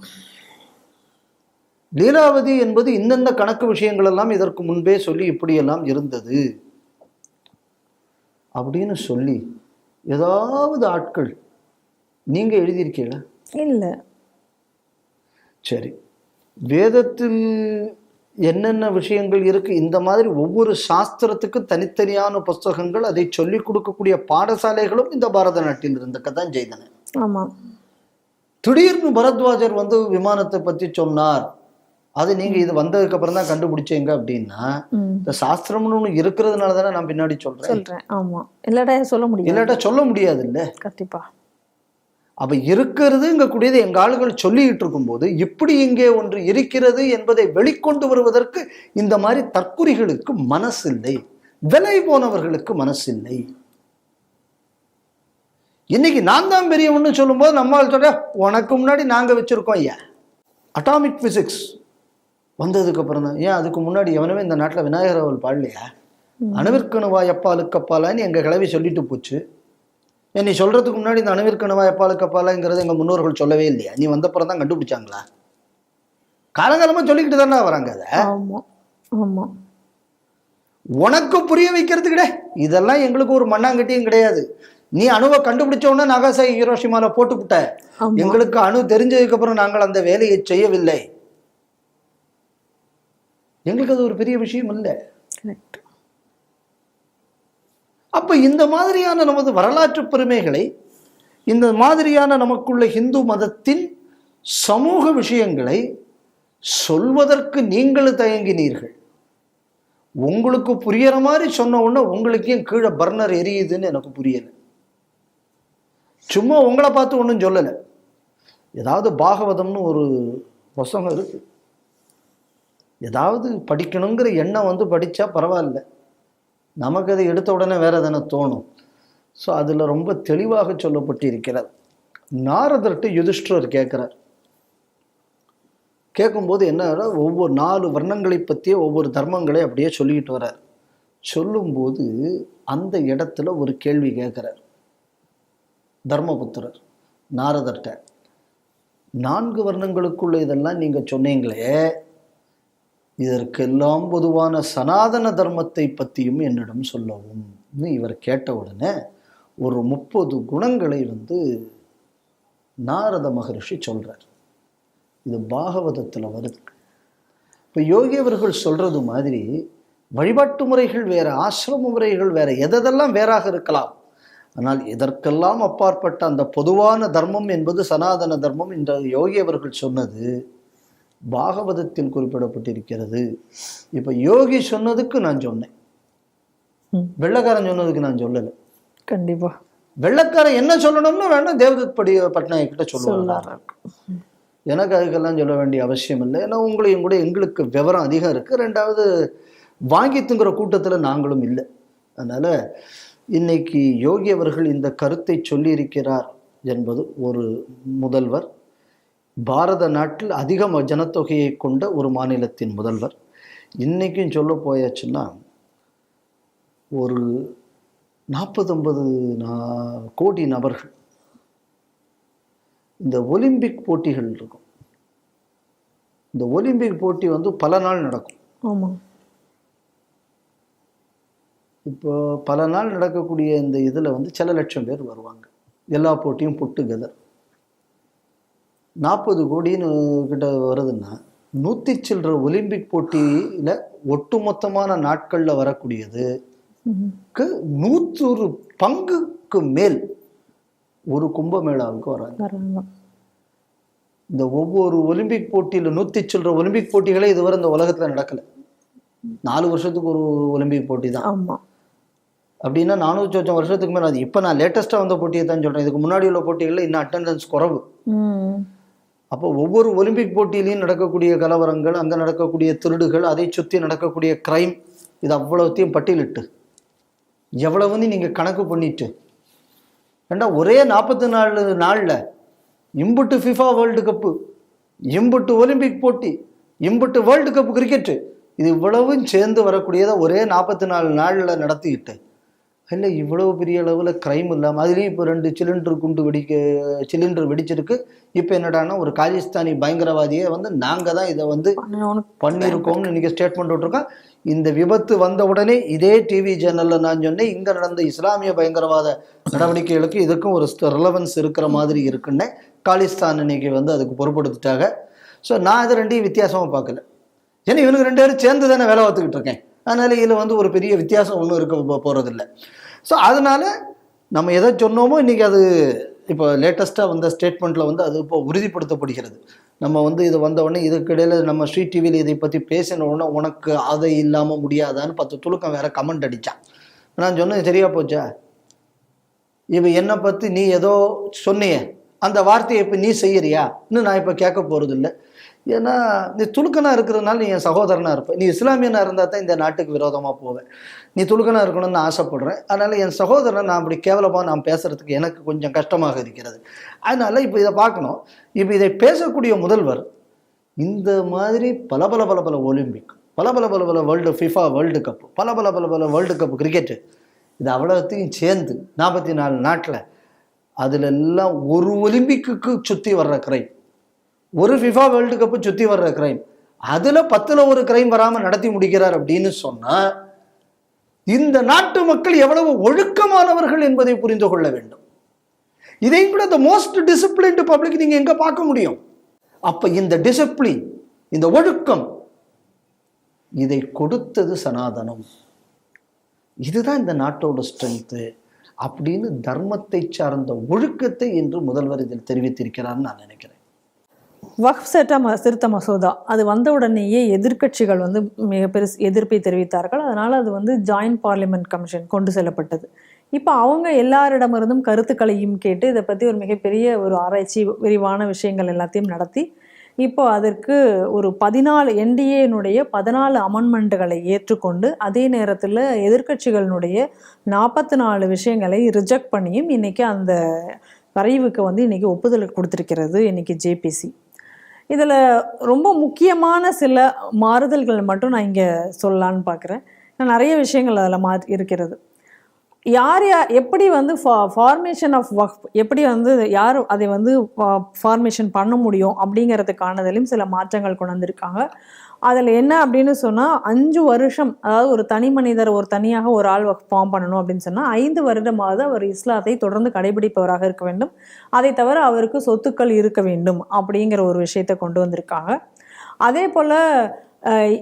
லீலாவதி என்பது இந்தந்த கணக்கு விஷயங்கள் எல்லாம் இதற்கு முன்பே சொல்லி இப்படியெல்லாம் இருந்தது. அப்படின்னு சொல்லி ஏதாவது ஆட்கள் நீங்க எழுதியிருக்கீங்களா? இல்லை. சரி, வேதத்தில் என்னென்ன விஷயங்கள் இருக்கு, இந்த மாதிரி ஒவ்வொரு சாஸ்திரத்துக்கும் தனித்தனியான புஸ்தகங்கள், அதை சொல்லிக் கொடுக்கக்கூடிய பாடசாலைகளும் இந்த பாரத நாட்டில் இருந்தக்கத்தான் செய்தன. ஆமா. திடீர்னு பரத்வாஜர் வந்து விமானத்தை பத்தி சொன்னார், அது நீங்க இது வந்ததுக்கு அப்புறம் தான் கண்டுபிடிச்சீங்க அப்படின்னா, இந்த சாஸ்திரம்னு ஒண்ணு இருக்கிறதுனால தானே நான் பின்னாடி சொல்றேன். ஆமா, இல்லாட்டா சொல்ல முடியாது. இல்லாட்டா சொல்ல முடியாது இல்ல. கண்டிப்பா. அப்ப இருக்கிறதுங்க கூடியது எங்க ஆளுகள் சொல்லிக்கிட்டு இருக்கும்போது இப்படி இங்கே ஒன்று இருக்கிறது என்பதை வெளிக்கொண்டு வருவதற்கு இந்த மாதிரி தற்குறிகளுக்கு மனசில்லை, விலை போனவர்களுக்கு மனசில்லை. இன்னைக்கு நான் தான் பெரியவன்னு சொல்லும்போது நம்மால் சொல்ற உனக்கு முன்னாடி நாங்க வச்சிருக்கோம். ஐயா, அட்டாமிக் பிசிக்ஸ் வந்ததுக்கு அப்புறம் தான். ஏன் அதுக்கு முன்னாடி எவனவே இந்த நாட்டில் விநாயகர் அவள் பாடலையா? அணுவிற்கணுவா எப்பாலுக்கு அப்பாலான்னு எங்க கிளவி சொல்லிட்டு போச்சு. நீ சொல்றதுக்கு முன்னாடி இந்த அணுவிற்கணுவா எப்பாலுக்கு அப்பாலாங்கிறது எங்க முன்னோர்கள் சொல்லவே இல்லையா? நீ வந்தப்புறம் தான் கண்டுபிடிச்சாங்களா? காலங்காலமா சொல்லிக்கிட்டு தானே வராங்க. அதை உனக்கு புரிய வைக்கிறதுக்கிட இதெல்லாம் எங்களுக்கு ஒரு மண்ணாங்கட்டியும் கிடையாது. நீ அணுவை கண்டுபிடிச்ச உடனே நாகாசாகி ஹிரோஷிமால போட்டுக்கிட்ட. எங்களுக்கு அணு தெரிஞ்சதுக்கு அப்புறம் நாங்கள் அந்த வேலையை செய்யவில்லை. எங்களுக்கு அது ஒரு பெரிய விஷயம் இல்லை. அப்ப இந்த மாதிரியான நமது வரலாற்று பெருமைகளை, இந்த மாதிரியான நமக்குள்ள இந்து மதத்தின் சமூக விஷயங்களை சொல்வதற்கு நீங்கள் தயங்கினீர்கள். உங்களுக்கு புரியற மாதிரி சொன்ன உடனே உங்களுக்கு ஏன் கீழே பர்னர் எரியுதுன்னு எனக்கு புரியல. சும்மா உங்களை பார்த்து ஒன்றும் சொல்லலை. ஏதாவது பாகவதம்னு ஒரு புஸ்தகம் இருக்கு, ஏதாவது படிக்கணுங்கிற எண்ணம் வந்து படித்தா பரவாயில்ல, நமக்கு அதை எடுத்த உடனே வேற எதனா தோணும். ஸோ அதில் ரொம்ப தெளிவாக சொல்லப்பட்டு இருக்கிறது. நாரதர்கிட்ட யுதிஷ்டர் கேட்குறார். கேட்கும்போது என்ன, ஒவ்வொரு 4 வர்ணங்களை பற்றிய ஒவ்வொரு தர்மங்களை அப்படியே சொல்லிக்கிட்டு வர்றார். சொல்லும்போது அந்த இடத்துல ஒரு கேள்வி கேட்குறார் தர்மபுத்திரர் நாரதர்கிட்ட. 4 வர்ணங்களுக்குள்ள இதெல்லாம் நீங்கள் சொன்னீங்களே, இதற்கெல்லாம் பொதுவான சனாதன தர்மத்தை பற்றியும் என்னிடம் சொல்லவும். இவர் கேட்ட உடனே ஒரு 30 குணங்களை வந்து நாரத மகரிஷி சொல்றார். இது பாகவதத்தில் வருது. இப்போ யோகி அவர்கள் சொல்றது மாதிரி வழிபாட்டு முறைகள் வேற, ஆசிரம முறைகள் வேற, எதெல்லாம் வேறாக இருக்கலாம். ஆனால் இதற்கெல்லாம் அப்பாற்பட்ட அந்த பொதுவான தர்மம் என்பது சனாதன தர்மம் என்ற யோகி அவர்கள் சொன்னது பாகவதத்தில் குறிப்பிடப்பட்டிருக்கிறது. இப்ப யோகி சொன்னதுக்கு நான் சொன்னேன், வெள்ளக்காரன் சொன்னதுக்கு நான் சொல்லலை. கண்டிப்பா வெள்ளக்காரன் என்ன சொல்லணும்னு வேணா தேவதத் பட்நாயக் கிட்ட சொல்லுவாங்க. எனக்கு அதுக்கெல்லாம் சொல்ல வேண்டிய அவசியம் இல்லை. ஏன்னா உங்களையும் கூட எங்களுக்கு விவரம் அதிகம் இருக்கு. 2வது வாங்கி திங்குற கூட்டத்தில் நாங்களும் இல்லை. அதனால இன்னைக்கு யோகி அவர்கள் இந்த கருத்தை சொல்லியிருக்கிறார் என்பது ஒரு முதல்வர், பாரத நாட்டில் அதிக ஜனத்தொகையை கொண்ட ஒரு மாநிலத்தின் முதல்வர். இன்னைக்கும் சொல்ல போயாச்சுன்னா ஒரு 40-50 கோடி நபர்கள் இந்த ஒலிம்பிக் போட்டிகள் இருக்கும். இந்த ஒலிம்பிக் போட்டி வந்து பல நாள் நடக்கும். ஆமாம். இப்போ பல நாள் நடக்கக்கூடிய இந்த இதில் வந்து சில லட்சம் பேர் வருவாங்க. எல்லா போட்டியும் புட்டுகெதர் 40 கோடின்னு கிட்ட வருதுன்னா 100 சில்லற ஒலிம்பிக் போட்டியில ஒட்டுமொத்தமான நாட்கள்ல வரக்கூடியது 100 பங்குக்கு மேல் ஒரு கும்பமேளாவுக்கு வராங்க. இந்த ஒவ்வொரு ஒலிம்பிக் போட்டியில 100 சில்லற ஒலிம்பிக் போட்டிகளே இதுவரை இந்த உலகத்துல நடக்கல. 4 வருஷத்துக்கு ஒரு ஒலிம்பிக் போட்டி தான். அப்படின்னா 400 வருஷத்துக்கு மேல. அது இப்ப நான் லேட்டஸ்டா வந்த போட்டியை தான் சொல்றேன். இதுக்கு முன்னாடி உள்ள போட்டிகள்ல இன்னும் அட்டெண்டன்ஸ் குறைவு. அப்போ ஒவ்வொரு ஒலிம்பிக் போட்டியிலையும் நடக்கக்கூடிய கலவரங்கள், அங்க நடக்கக்கூடிய திருடுகள், அதை சுற்றி நடக்கக்கூடிய கிரைம், இது அவ்வளவுத்தையும் பட்டியலிட்டு எவ்வளவுன்னு நீங்க கணக்கு பண்ணிட்டு ஏண்டா ஒரே 44 நாள்ல இம்புட்டு ஃபிஃபா வேர்ல்டு கப்பு, இம்புட்டு ஒலிம்பிக் போட்டி, இம்புட்டு வேர்ல்டு கப் கிரிக்கெட்டு, இது இவ்வளவும் சேர்ந்து வரக்கூடியதை ஒரே 44 நாள்ல நடத்திக்கிட்டு இல்லை இவ்வளவு பெரிய அளவில் க்ரைம் இல்லாமல் அதுலேயும் இப்போ 2 சிலிண்டர் வெடிச்சிருக்கு. இப்போ என்னடான்னா ஒரு காலிஸ்தானி பயங்கரவாதியை வந்து நாங்கள் தான் இதை வந்து பண்ணியிருக்கோம்னு இன்றைக்கி ஸ்டேட்மெண்ட் விட்டுருக்கோம். இந்த விபத்து வந்த உடனே இதே டிவி சேனலில் நான் சொன்னேன், இங்கே நடந்த இஸ்லாமிய பயங்கரவாத நடவடிக்கைகளுக்கு இதுக்கும் ஒரு ரிலவன்ஸ் இருக்கிற மாதிரி இருக்குன்னு காலிஸ்தான் இன்னைக்கு வந்து அதுக்கு பொறுப்படுத்திட்டாங்க. ஸோ நான் இது ரெண்டையும் வித்தியாசமாக பார்க்கல. ஏன்னா இவனுக்கு 2 பேரும் சேர்ந்து தானே வேலை பார்த்துக்கிட்டு இருக்கேன். அதனால் இதில் வந்து ஒரு பெரிய வித்தியாசம் ஒன்றும் இருக்க போகிறதில்ல. ஸோ அதனால் நம்ம எதை சொன்னோமோ இன்றைக்கி அது இப்போ லேட்டஸ்ட்டாக வந்த ஸ்டேட்மெண்ட்டில் வந்து அது இப்போ உறுதிப்படுத்தப்படுகிறது. நம்ம வந்து இது வந்த உடனே இதுக்கிடையில் நம்ம ஸ்ரீ டிவியில் இதை பற்றி பேசின உடனே உனக்கு அதை இல்லாமல் முடியாதான்னு 10 துலுக்கம் வேறு கமெண்ட் அடித்தான். நான் சொன்னேன் சரியா போச்சா, இப்போ என்னை பற்றி நீ ஏதோ சொன்னியே அந்த வார்த்தையை இப்போ நீ செய்யறியா இன்னும் நான் இப்போ கேட்க போகிறதில்ல. ஏன்னா நீ துலுக்கனாக இருக்கிறதுனால நீ என் சகோதரனாக இருப்ப. நீ இஸ்லாமியனாக இருந்தால் தான் இந்த நாட்டுக்கு விரோதமாக போவேன். நீ துலுக்கனாக இருக்கணும்னு நான் ஆசைப்படுறேன். அதனால் என் சகோதரனை நான் அப்படி கேவலமாக நான் பேசுகிறதுக்கு எனக்கு கொஞ்சம் கஷ்டமாக இருக்கிறது. அதனால் இப்போ இதை பார்க்கணும். இப்போ இதை பேசக்கூடிய முதல்வர் இந்த மாதிரி பல ஒலிம்பிக், பல FIFA வேர்ல்டு கப், பல வேர்ல்டு கப் கிரிக்கெட்டு, இது அவ்வளோத்தையும் சேர்ந்து 44 நாட்டில் அதில் எல்லாம் ஒரு ஒலிம்பிக்கு சுற்றி வர்ற கிரைம், ஒரு FIFA வேர்ல்டு கப்பு சுற்றி வர்ற கிரைம், அதில் 10ல் ஒரு கிரைம் வராமல் நடத்தி முடிக்கிறார் அப்படின்னு சொன்னால் இந்த நாட்டு மக்கள் எவ்வளவு ஒழுக்கமானவர்கள் என்பதை புரிந்து கொள்ள வேண்டும். இதை கூட த மோஸ்ட் டிசிப்ளின்டு பப்ளிக் நீங்கள் எங்கே பார்க்க முடியும்? அப்போ இந்த டிசிப்ளின், இந்த ஒழுக்கம், இதை கொடுத்தது சனாதனம். இதுதான் இந்த நாட்டோட ஸ்ட்ரென்த்து அப்படின்னு தர்மத்தை சார்ந்த ஒழுக்கத்தை இன்று முதல்வர் இதில் தெரிவித்திருக்கிறார்னு நான் நினைக்கிறேன். வக்ஃப் திருத்த மசோதா அது வந்த உடனேயே எதிர்க்கட்சிகள் வந்து மிக பெருசு எதிர்ப்பை தெரிவித்தார்கள். அதனால் அது வந்து ஜாயிண்ட் பார்லிமெண்ட் கமிஷன் கொண்டு செல்லப்பட்டது. இப்போ அவங்க எல்லாரிடமிருந்தும் கருத்துக்களையும் கேட்டு இதை பற்றி ஒரு மிகப்பெரிய ஒரு ஆராய்ச்சி, விரிவான விஷயங்கள் எல்லாத்தையும் நடத்தி இப்போ அதற்கு ஒரு 14 NDAனுடைய 14 அமெண்ட்மெண்ட்டுகளை ஏற்றுக்கொண்டு அதே நேரத்தில் எதிர்க்கட்சிகளினுடைய 44 விஷயங்களை ரிஜெக்ட் பண்ணியும் இன்றைக்கி அந்த வரைவுக்கு வந்து இன்றைக்கி ஒப்புதல் கொடுத்துருக்கிறது இன்றைக்கி JPC. இதில் ரொம்ப முக்கியமான சில மாறுதல்கள் மட்டும் நான் இங்கே சொல்லலான்னு பார்க்குறேன். நிறைய விஷயங்கள் அதில் இருக்கிறது. யார் எப்படி வந்து ஃபார்மேஷன் ஆஃப் வக்ஃப் எப்படி வந்து யார் அதை வந்து ஃபார்மேஷன் பண்ண முடியும் அப்படிங்கிறதுக்கானதிலையும் சில மாற்றங்கள் கொண்டு வந்திருக்காங்க. அதில் என்ன அப்படின்னு சொன்னால் 5 வருஷம், அதாவது ஒரு தனி மனிதர் ஒரு தனியாக ஒரு ஆள் ஃபார்ம் பண்ணணும் அப்படின்னு சொன்னால் 5 வருடமாவது அவர் இஸ்லாத்தை தொடர்ந்து கடைபிடிப்பவராக இருக்க வேண்டும். அதை தவிர அவருக்கு சொத்துக்கள் இருக்க வேண்டும் அப்படிங்கிற ஒரு விஷயத்தை கொண்டு வந்திருக்காங்க. அதே போல்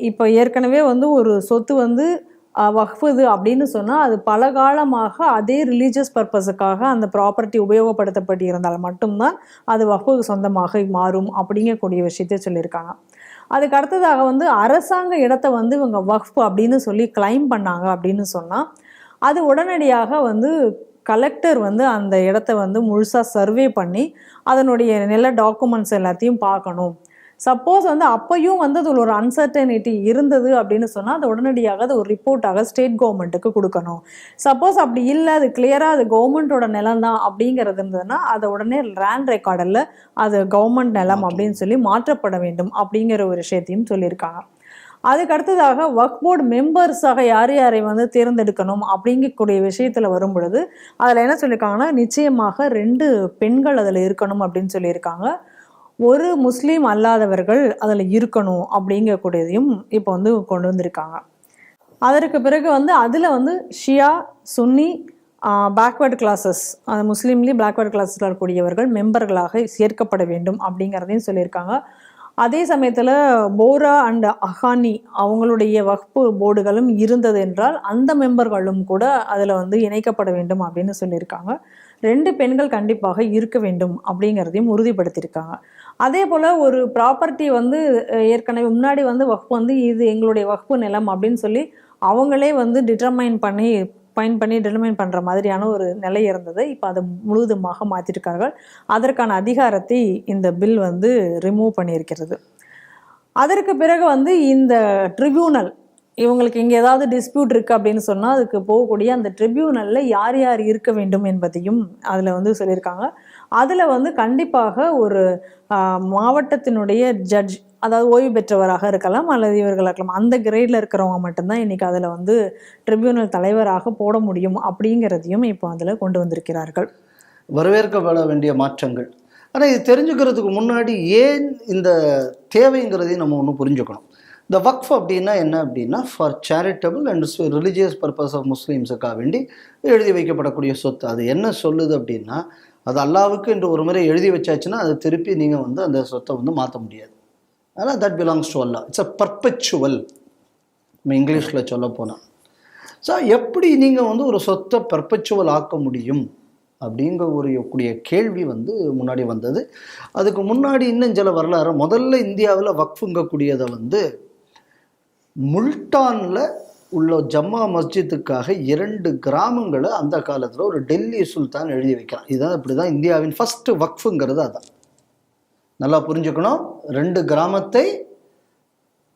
இப்போ ஏற்கனவே வந்து ஒரு சொத்து வந்து வக்ஃப் இது அப்படின்னு சொன்னால் அது பல காலமாக அதே ரிலீஜியஸ் பர்பஸுக்காக அந்த ப்ராப்பர்ட்டி உபயோகப்படுத்தப்பட்டு இருந்தால் மட்டும்தான் அது வக்ஃபுக்கு சொந்தமாக மாறும் அப்படிங்கக்கூடிய விஷயத்தை சொல்லியிருக்காங்க. அதுக்கு அடுத்ததாக வந்து அரசாங்க இடத்த வந்து இவங்க வக்ஃப் அப்படின்னு சொல்லி கிளைம் பண்ணாங்க அப்படின்னு சொன்னால் அது உடனடியாக வந்து கலெக்டர் வந்து அந்த இடத்த வந்து முழுசாக சர்வே பண்ணி அதனுடைய நில டாக்குமெண்ட்ஸ் எல்லாத்தையும் பார்க்கணும். சப்போஸ் வந்து அப்பையும் வந்து அதில் ஒரு அன்சர்டனிட்டி இருந்தது அப்படின்னு சொன்னால் அது உடனடியாக அது ஒரு ரிப்போர்ட்டாக ஸ்டேட் கவர்மெண்ட்டுக்கு கொடுக்கணும். சப்போஸ் அப்படி இல்லை, அது கிளியராக அது கவர்மெண்ட்டோட நிலம் தான் அப்படிங்கிறது இருந்ததுன்னா அதை உடனே லேண்ட் ரெக்கார்டில் அது கவர்மெண்ட் நிலம் அப்படின்னு சொல்லி மாற்றப்பட வேண்டும் அப்படிங்கிற ஒரு விஷயத்தையும் சொல்லியிருக்காங்க. அதுக்கு அடுத்ததாக வக்ஃப் போர்டு மெம்பர்ஸாக யாரை வந்து தேர்ந்தெடுக்கணும் அப்படிங்கக்கூடிய விஷயத்தில் வரும் பொழுது அதில் என்ன சொல்லியிருக்காங்கன்னா நிச்சயமாக 2 பெண்கள் அதில் இருக்கணும் அப்படின்னு சொல்லியிருக்காங்க. ஒரு முஸ்லீம் அல்லாதவர்கள் அதில் இருக்கணும் அப்படிங்கக்கூடியதையும் இப்போ வந்து கொண்டு வந்திருக்காங்க. அதற்கு பிறகு வந்து அதில் வந்து ஷியா, சுன்னி, பேக்வேர்டு கிளாஸஸ், அந்த முஸ்லீம்லேயும் பேக்வேர்டு கிளாஸஸில் இருக்கக்கூடியவர்கள் மெம்பர்களாக சேர்க்கப்பட வேண்டும் அப்படிங்கிறதையும் சொல்லியிருக்காங்க. அதே சமயத்தில் போரா அண்ட் அஹானி அவங்களுடைய வக்ஃபு போர்டுகளும் இருந்தது என்றால் அந்த மெம்பர்களும் கூட அதில் வந்து இணைக்கப்பட வேண்டும் அப்படின்னு சொல்லியிருக்காங்க. 2 பெண்கள் கண்டிப்பாக இருக்க வேண்டும் அப்படிங்கிறதையும் உறுதிப்படுத்தியிருக்காங்க. அதே போல் ஒரு ப்ராப்பர்ட்டி வந்து ஏற்கனவே முன்னாடி வந்து வக்ஃப் வந்து இது எங்களுடைய வக்ஃபு நிலம் அப்படின்னு சொல்லி அவங்களே வந்து டிட்டர்மைன் பண்ணுற மாதிரியான ஒரு நிலை இருந்தது. இப்போ அதை முழுவதுமாக மாற்றிருக்கார்கள். அதற்கான அதிகாரத்தை இந்த பில் வந்து ரிமூவ் பண்ணியிருக்கிறது. அதற்கு பிறகு வந்து இந்த ட்ரிபியூனல், இவங்களுக்கு இங்கே ஏதாவது டிஸ்பியூட் இருக்குது அப்படின்னு சொன்னால் அதுக்கு போகக்கூடிய அந்த ட்ரிபியூனலில் யார் இருக்க வேண்டும் என்பதையும் அதில் வந்து சொல்லியிருக்காங்க. அதில் வந்து கண்டிப்பாக ஒரு மாவட்டத்தினுடைய ஜட்ஜ் அதாவது ஓய்வு பெற்றவராக இருக்கலாம் அல்லது இவர்களாக இருக்கலாம், அந்த கிரேடில் இருக்கிறவங்க மட்டும்தான் இன்றைக்கி அதில் வந்து ட்ரிபியூனல் தலைவராக போட முடியும் அப்படிங்கிறதையும் இப்போ அதில் கொண்டு வந்திருக்கிறார்கள். வரவேற்கப்பட வேண்டிய மாற்றங்கள். ஆனால் இது தெரிஞ்சுக்கிறதுக்கு முன்னாடி ஏன் இந்த தேவைங்கிறதையும் நம்ம ஒன்று புரிஞ்சுக்கணும். இந்த வக்ஃப் அப்படின்னா என்ன அப்படின்னா, for charitable and religious purpose of முஸ்லீம்ஸுக்காக வேண்டி எழுதி வைக்கப்படக்கூடிய சொத்து. அது என்ன சொல்லுது அப்படின்னா, அது அல்லாவுக்கு என்று ஒரு முறை எழுதி வச்சாச்சுன்னா அது திருப்பி நீங்கள் வந்து அந்த சொத்தை வந்து மாற்ற முடியாது. ஆனால் that belongs to Allah. It's a perpetual, நம்ம இங்கிலீஷில் சொல்ல போனால். ஸோ எப்படி நீங்கள் வந்து ஒரு சொத்தை பர்பச்சுவல் ஆக்க முடியும் அப்படிங்கிற கூடிய கேள்வி வந்து முன்னாடி வந்தது. அதுக்கு முன்னாடி இன்னும் சில வரலாறு. முதல்ல இந்தியாவில் வக்ஃபுங்கக்கூடியதை வந்து முல்டானில் உள்ள ஜம்மா மஸ்ஜித்துக்காக 2 கிராமங்களை அந்த காலத்தில் ஒரு டெல்லி சுல்தான் எழுதி வைக்கிறான். இதுதான் இப்படி தான் இந்தியாவின் ஃபஸ்ட்டு வக்ஃபுங்கிறது. அதான் நல்லா புரிஞ்சுக்கணும். 2 கிராமத்தை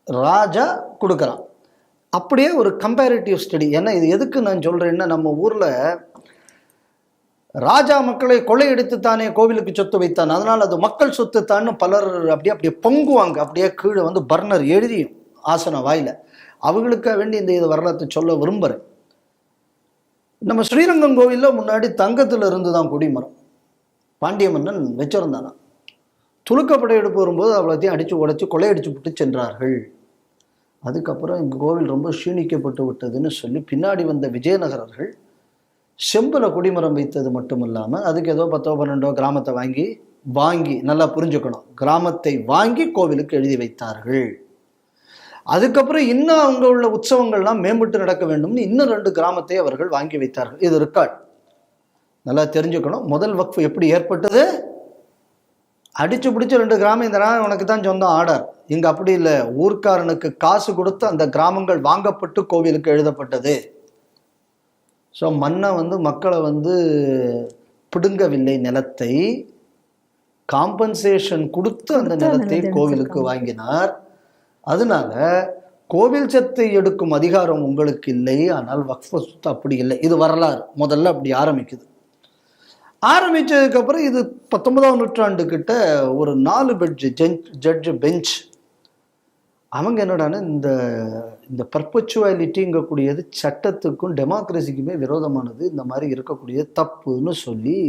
ராஜா கொடுக்குறான். அப்படியே ஒரு கம்பேரிட்டிவ் ஸ்டடி. ஏன்னா இது எதுக்கு நான் சொல்கிறேன்னா, நம்ம ஊரில் ராஜா மக்களை கொள்ளையடித்து தானே கோவிலுக்கு சொத்து வைத்தான், அதனால் அது மக்கள் சொத்து தான்னு பலர் அப்படியே பொங்குவாங்க. அப்படியே கீழே வந்து பர்னர் எழுதியும் ஆசன வாயில். அவங்களுக்காக வேண்டி இந்த வரலாற்றை சொல்ல விரும்புகிறேன். நம்ம ஸ்ரீரங்கம் கோவிலில் முன்னாடி தங்கத்தில் இருந்து தான் கொடிமரம் பாண்டிய மன்னன் வச்சிருந்தானா. துலுக்கப்படையெடுப்பு வரும்போது அவ்வளோத்தையும் அடித்து உடைச்சி கொள்ளையடிச்சு விட்டு சென்றார்கள். அதுக்கப்புறம் இங்கே கோவில் ரொம்ப க்ஷீணிக்கப்பட்டு விட்டதுன்னு சொல்லி பின்னாடி வந்த விஜயநகரர்கள் செம்பில் கொடிமரம் வைத்தது மட்டும் இல்லாமல் அதுக்கு ஏதோ 10-12 கிராமத்தை வாங்கி நல்லா புரிஞ்சுக்கணும், கிராமத்தை வாங்கி கோவிலுக்கு எழுதி வைத்தார்கள். அதுக்கப்புறம் இன்னும் அவங்க உள்ள உற்சவங்கள்லாம் மேம்பட்டு நடக்க வேண்டும்னு இன்னும் 2 கிராமத்தை அவர்கள் வாங்கி வைத்தார்கள். இது ரெக்கார்ட், நல்லா தெரிஞ்சுக்கணும். முதல் வக்ஃப் எப்படி ஏற்பட்டது? அடிச்சு பிடிச்ச 2 கிராமம், இந்த கிராமம் உனக்கு தான் சொந்தம் ஆர்டர். இங்கே அப்படி இல்லை, ஊர்க்காரனுக்கு காசு கொடுத்து அந்த கிராமங்கள் வாங்கப்பட்டு கோவிலுக்கு எழுதப்பட்டது. ஸோ மன்னை வந்து மக்களை வந்து பிடுங்கவில்லை, நிலத்தை காம்பன்சேஷன் கொடுத்து அந்த நிலத்தை கோவிலுக்கு வாங்கினார். அதனால கோவில் சொத்தை எடுக்கும் அதிகாரம் உங்களுக்கு இல்லை, ஆனால் வக்ஃப் சொத்து அப்படி இல்லை. இது வரலாறு. முதல்ல அப்படி ஆரம்பிக்குது. ஆரம்பித்ததுக்கப்புறம் இது 19ஆம் நூற்றாண்டுக்கிட்ட ஒரு 4 ஜட்ஜு பெஞ்ச் அவங்க என்னடான இந்த பர்பச்சுவாலிட்டிங்கக்கூடியது சட்டத்துக்கும் டெமோக்ரஸிக்குமே விரோதமானது, இந்த மாதிரி இருக்கக்கூடிய தப்புன்னு சொல்லி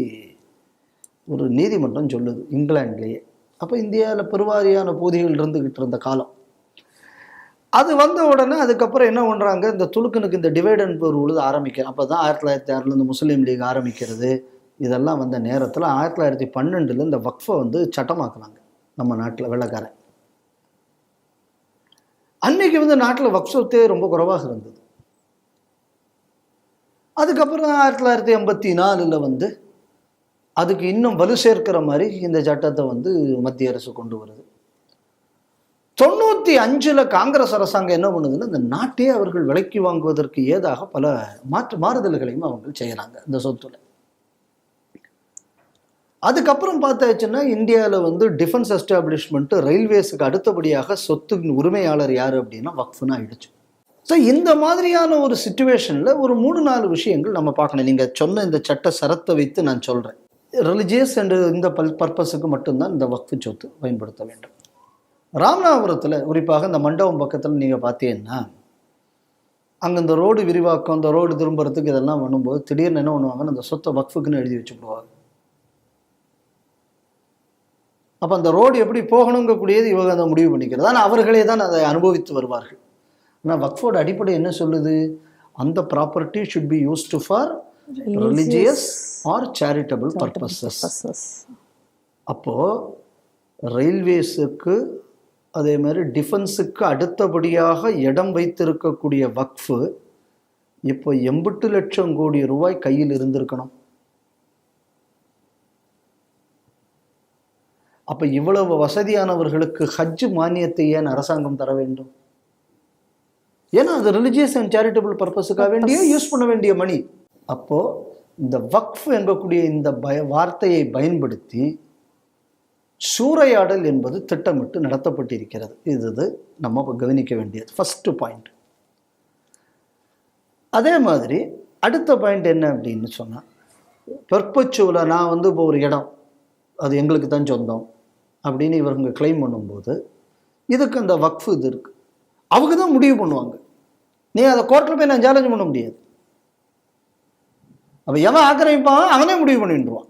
ஒரு நீதிமன்றம் சொல்லுது இங்கிலாந்துலேயே. அப்போ இந்தியாவில் பெருவாரியான பூதிகள் இருந்துக்கிட்டு இருந்த காலம். அது வந்த உடனே அதுக்கப்புறம் என்ன பண்ணுறாங்க, இந்த துலுக்கனுக்கு இந்த டிவைட் அண்ட் ரூல் ஆரம்பிக்க. அப்போ தான் 1906 இந்த முஸ்லீம் லீக் ஆரம்பிக்கிறது. இதெல்லாம் வந்த நேரத்தில் 1912 இந்த வக்ஃபை வந்து சட்டமாக்குனாங்க நம்ம நாட்டில் வெள்ளைக்காரன். அன்னைக்கு வந்து நாட்டில் வக்ஃப் சொத்தே ரொம்ப குறைவாக இருந்தது. அதுக்கப்புறம் 1984 வந்து அதுக்கு இன்னும் வலு சேர்க்கிற மாதிரி இந்த சட்டத்தை வந்து மத்திய அரசு கொண்டு வருது. 95 காங்கிரஸ் அரசாங்கம் என்ன பண்ணுதுன்னா, இந்த நாட்டையே அவர்கள் விலைக்கு வாங்குவதற்கு ஏதாக பல மாறுதல்களையும் அவங்க செய்யறாங்க இந்த சொத்துல. அதுக்கப்புறம் பார்த்தாச்சுன்னா இந்தியாவில் வந்து டிஃபென்ஸ் எஸ்டாப்ளிஷ்மெண்ட், ரயில்வேஸுக்கு அடுத்தபடியாக சொத்து உரிமையாளர் யார் அப்படின்னா வக்ஃப்னு ஆயிடுச்சு. ஸோ இந்த மாதிரியான ஒரு சிச்சுவேஷனில் ஒரு 3-4 விஷயங்கள் நம்ம பார்க்கணும். நீங்கள் சொன்ன இந்த சட்ட சரத்தை வைத்து நான் சொல்கிறேன், ரிலிஜியஸ் அண்ட் இந்த பர்பஸுக்கு மட்டும்தான் இந்த வக்ஃப் சொத்து பயன்படுத்த வேண்டும். ராமநாதபுரத்தில் குறிப்பாக இந்த மண்டபம் பக்கத்தில் நீங்கள் பார்த்தீங்கன்னா அங்கே இந்த ரோடு விரிவாக்கம், இந்த ரோடு திரும்புறதுக்கு இதெல்லாம் பண்ணும்போது திடீர்னு என்ன பண்ணுவாங்கன்னு அந்த சொத்தை வக்ஃபுக்குன்னு எழுதி வச்சுப்படுவாங்க. அப்போ அந்த ரோடு எப்படி போகணுங்கக்கூடியது இவங்க அதை முடிவு பண்ணிக்கிறது. ஆனால் அவர்களே தான் அதை அனுபவித்து வருவார்கள். ஆனால் வக்ஃபோட அடிப்படை என்ன சொல்லுது? அந்த property should be used for religious or charitable purposes. அப்போது ரயில்வேஸுக்கு அதே மாதிரி டிஃபென்ஸுக்கு அடுத்தபடியாக இடம் வைத்திருக்கக்கூடிய வக்ஃபு இப்போ 80 லட்சம் கோடி ரூபாய் கையில் இருந்திருக்கணும். அப்போ இவ்வளவு வசதியானவர்களுக்கு ஹஜ் மானியத்தை ஏன் அரசாங்கம் தர வேண்டும்? ஏன்னா அது ரிலிஜியஸ் அண்ட் சேரிட்டபிள் பர்பஸுக்காக வேண்டிய யூஸ் பண்ண வேண்டிய மணி. அப்போது இந்த வக்ஃப் என்கக்கூடிய இந்த வார்த்தையை பயன்படுத்தி சூறையாடல் என்பது திட்டமிட்டு நடத்தப்பட்டிருக்கிறது. இது நம்ம கவனிக்க வேண்டியது ஃபர்ஸ்ட் பாயிண்ட். அதே மாதிரி அடுத்த பாயிண்ட் என்ன அப்படின்னு சொன்னால், பர்பச்சுவலாக நான் வந்து இப்போ ஒரு இடம் அது எங்களுக்கு தான் சொந்தம் அப்படின்னு இவங்க கிளைம் பண்ணும்போது இதுக்கு அந்த வக்ஃபு இது இருக்கு. அவங்க தான் முடிவு பண்ணுவாங்க. நீ அதை கோர்ட்டில் போய் நான் சேலஞ்ச் பண்ண முடியாது. அப்போ எவன் ஆக்கிரமிப்பான் அவனே முடிவு பண்ணிடுவான்.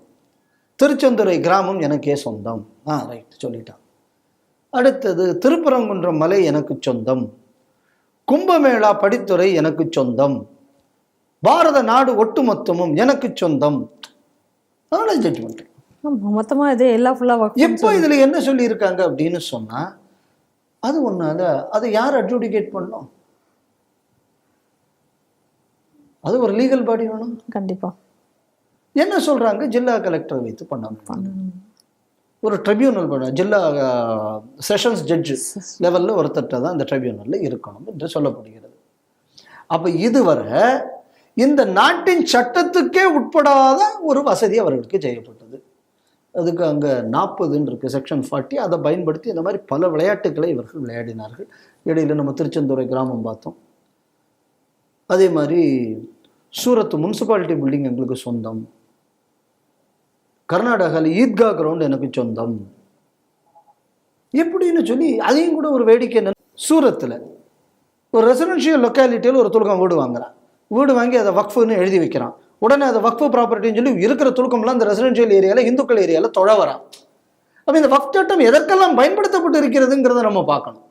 திருச்செந்துறை கிராமம் எனக்கே சொந்தம். ரைட் சொல்லிட்டான். அடுத்தது திருப்பரங்குன்றம் மலை எனக்கு சொந்தம், கும்பமேளா படித்துறை எனக்கு சொந்தம், பாரத நாடு ஒட்டுமொத்தமும் எனக்கு சொந்தம். அதனால ஜட்ஜ்மெண்ட் மொத்தமாக இது எல்லாம் ஃபுல்லாக இப்போ இதில் என்ன சொல்லியிருக்காங்க அப்படின்னு சொன்னால், அது ஒன்றால் அதை யார் அட்ஜுடிகேட் பண்ணோம்? அது ஒரு லீகல் பாடி வேணும். கண்டிப்பாக என்ன சொல்கிறாங்க, ஜில்லா கலெக்டரை வைத்து பண்ணணும், ஒரு ட்ரிபியூனல் பண்ண, ஜில்லா செஷன்ஸ் ஜட்ஜு லெவலில் ஒருத்தட்ட தான் இந்த ட்ரிபியூனலில் இருக்கணும் என்று சொல்லப்படுகிறது. அப்போ இதுவரை இந்த நாட்டின் சட்டத்துக்கே உட்படாத ஒரு வசதி அவர்களுக்கு செய்யப்பட்டது. அதுக்கு அங்கே 40 இருக்குது, செக்ஷன் 40. அதை பயன்படுத்தி இந்த மாதிரி பல விளையாட்டுகளை இவர்கள் விளையாடினார்கள். இடையில் நம்ம திருச்செந்துறை கிராமம் பார்த்தோம். அதே மாதிரி சூரத் முனிசிபாலிட்டி பில்டிங் எங்களுக்கு சொந்தம், கர்நாடகாவில் ஈத்கா கிரவுண்ட் எனக்கு சொந்தம் எப்படின்னு சொல்லி அதையும் கூட ஒரு வேடிக்கை. சூரத்தில் ஒரு ரெசிடென்ஷியல் லொக்காலிட்டியில் ஒரு துலுக்கம் வீடு வாங்குறான். வீடு வாங்கி அதை வக்ஃபுன்னு எழுதி வைக்கிறான். உடனே அதை வக்ஃபு ப்ராப்பர்ட்டின்னு சொல்லி இருக்கிற துலுக்கம்லாம் அந்த ரெசிடென்ஷியல் ஏரியாவில் இந்துக்கள் ஏரியாவில் தொழ வரான். அப்போ இந்த வக்ஃப் சட்டம் எதற்கெல்லாம் பயன்படுத்தப்பட்டு இருக்கிறதுங்கிறத நம்ம பார்க்கணும்.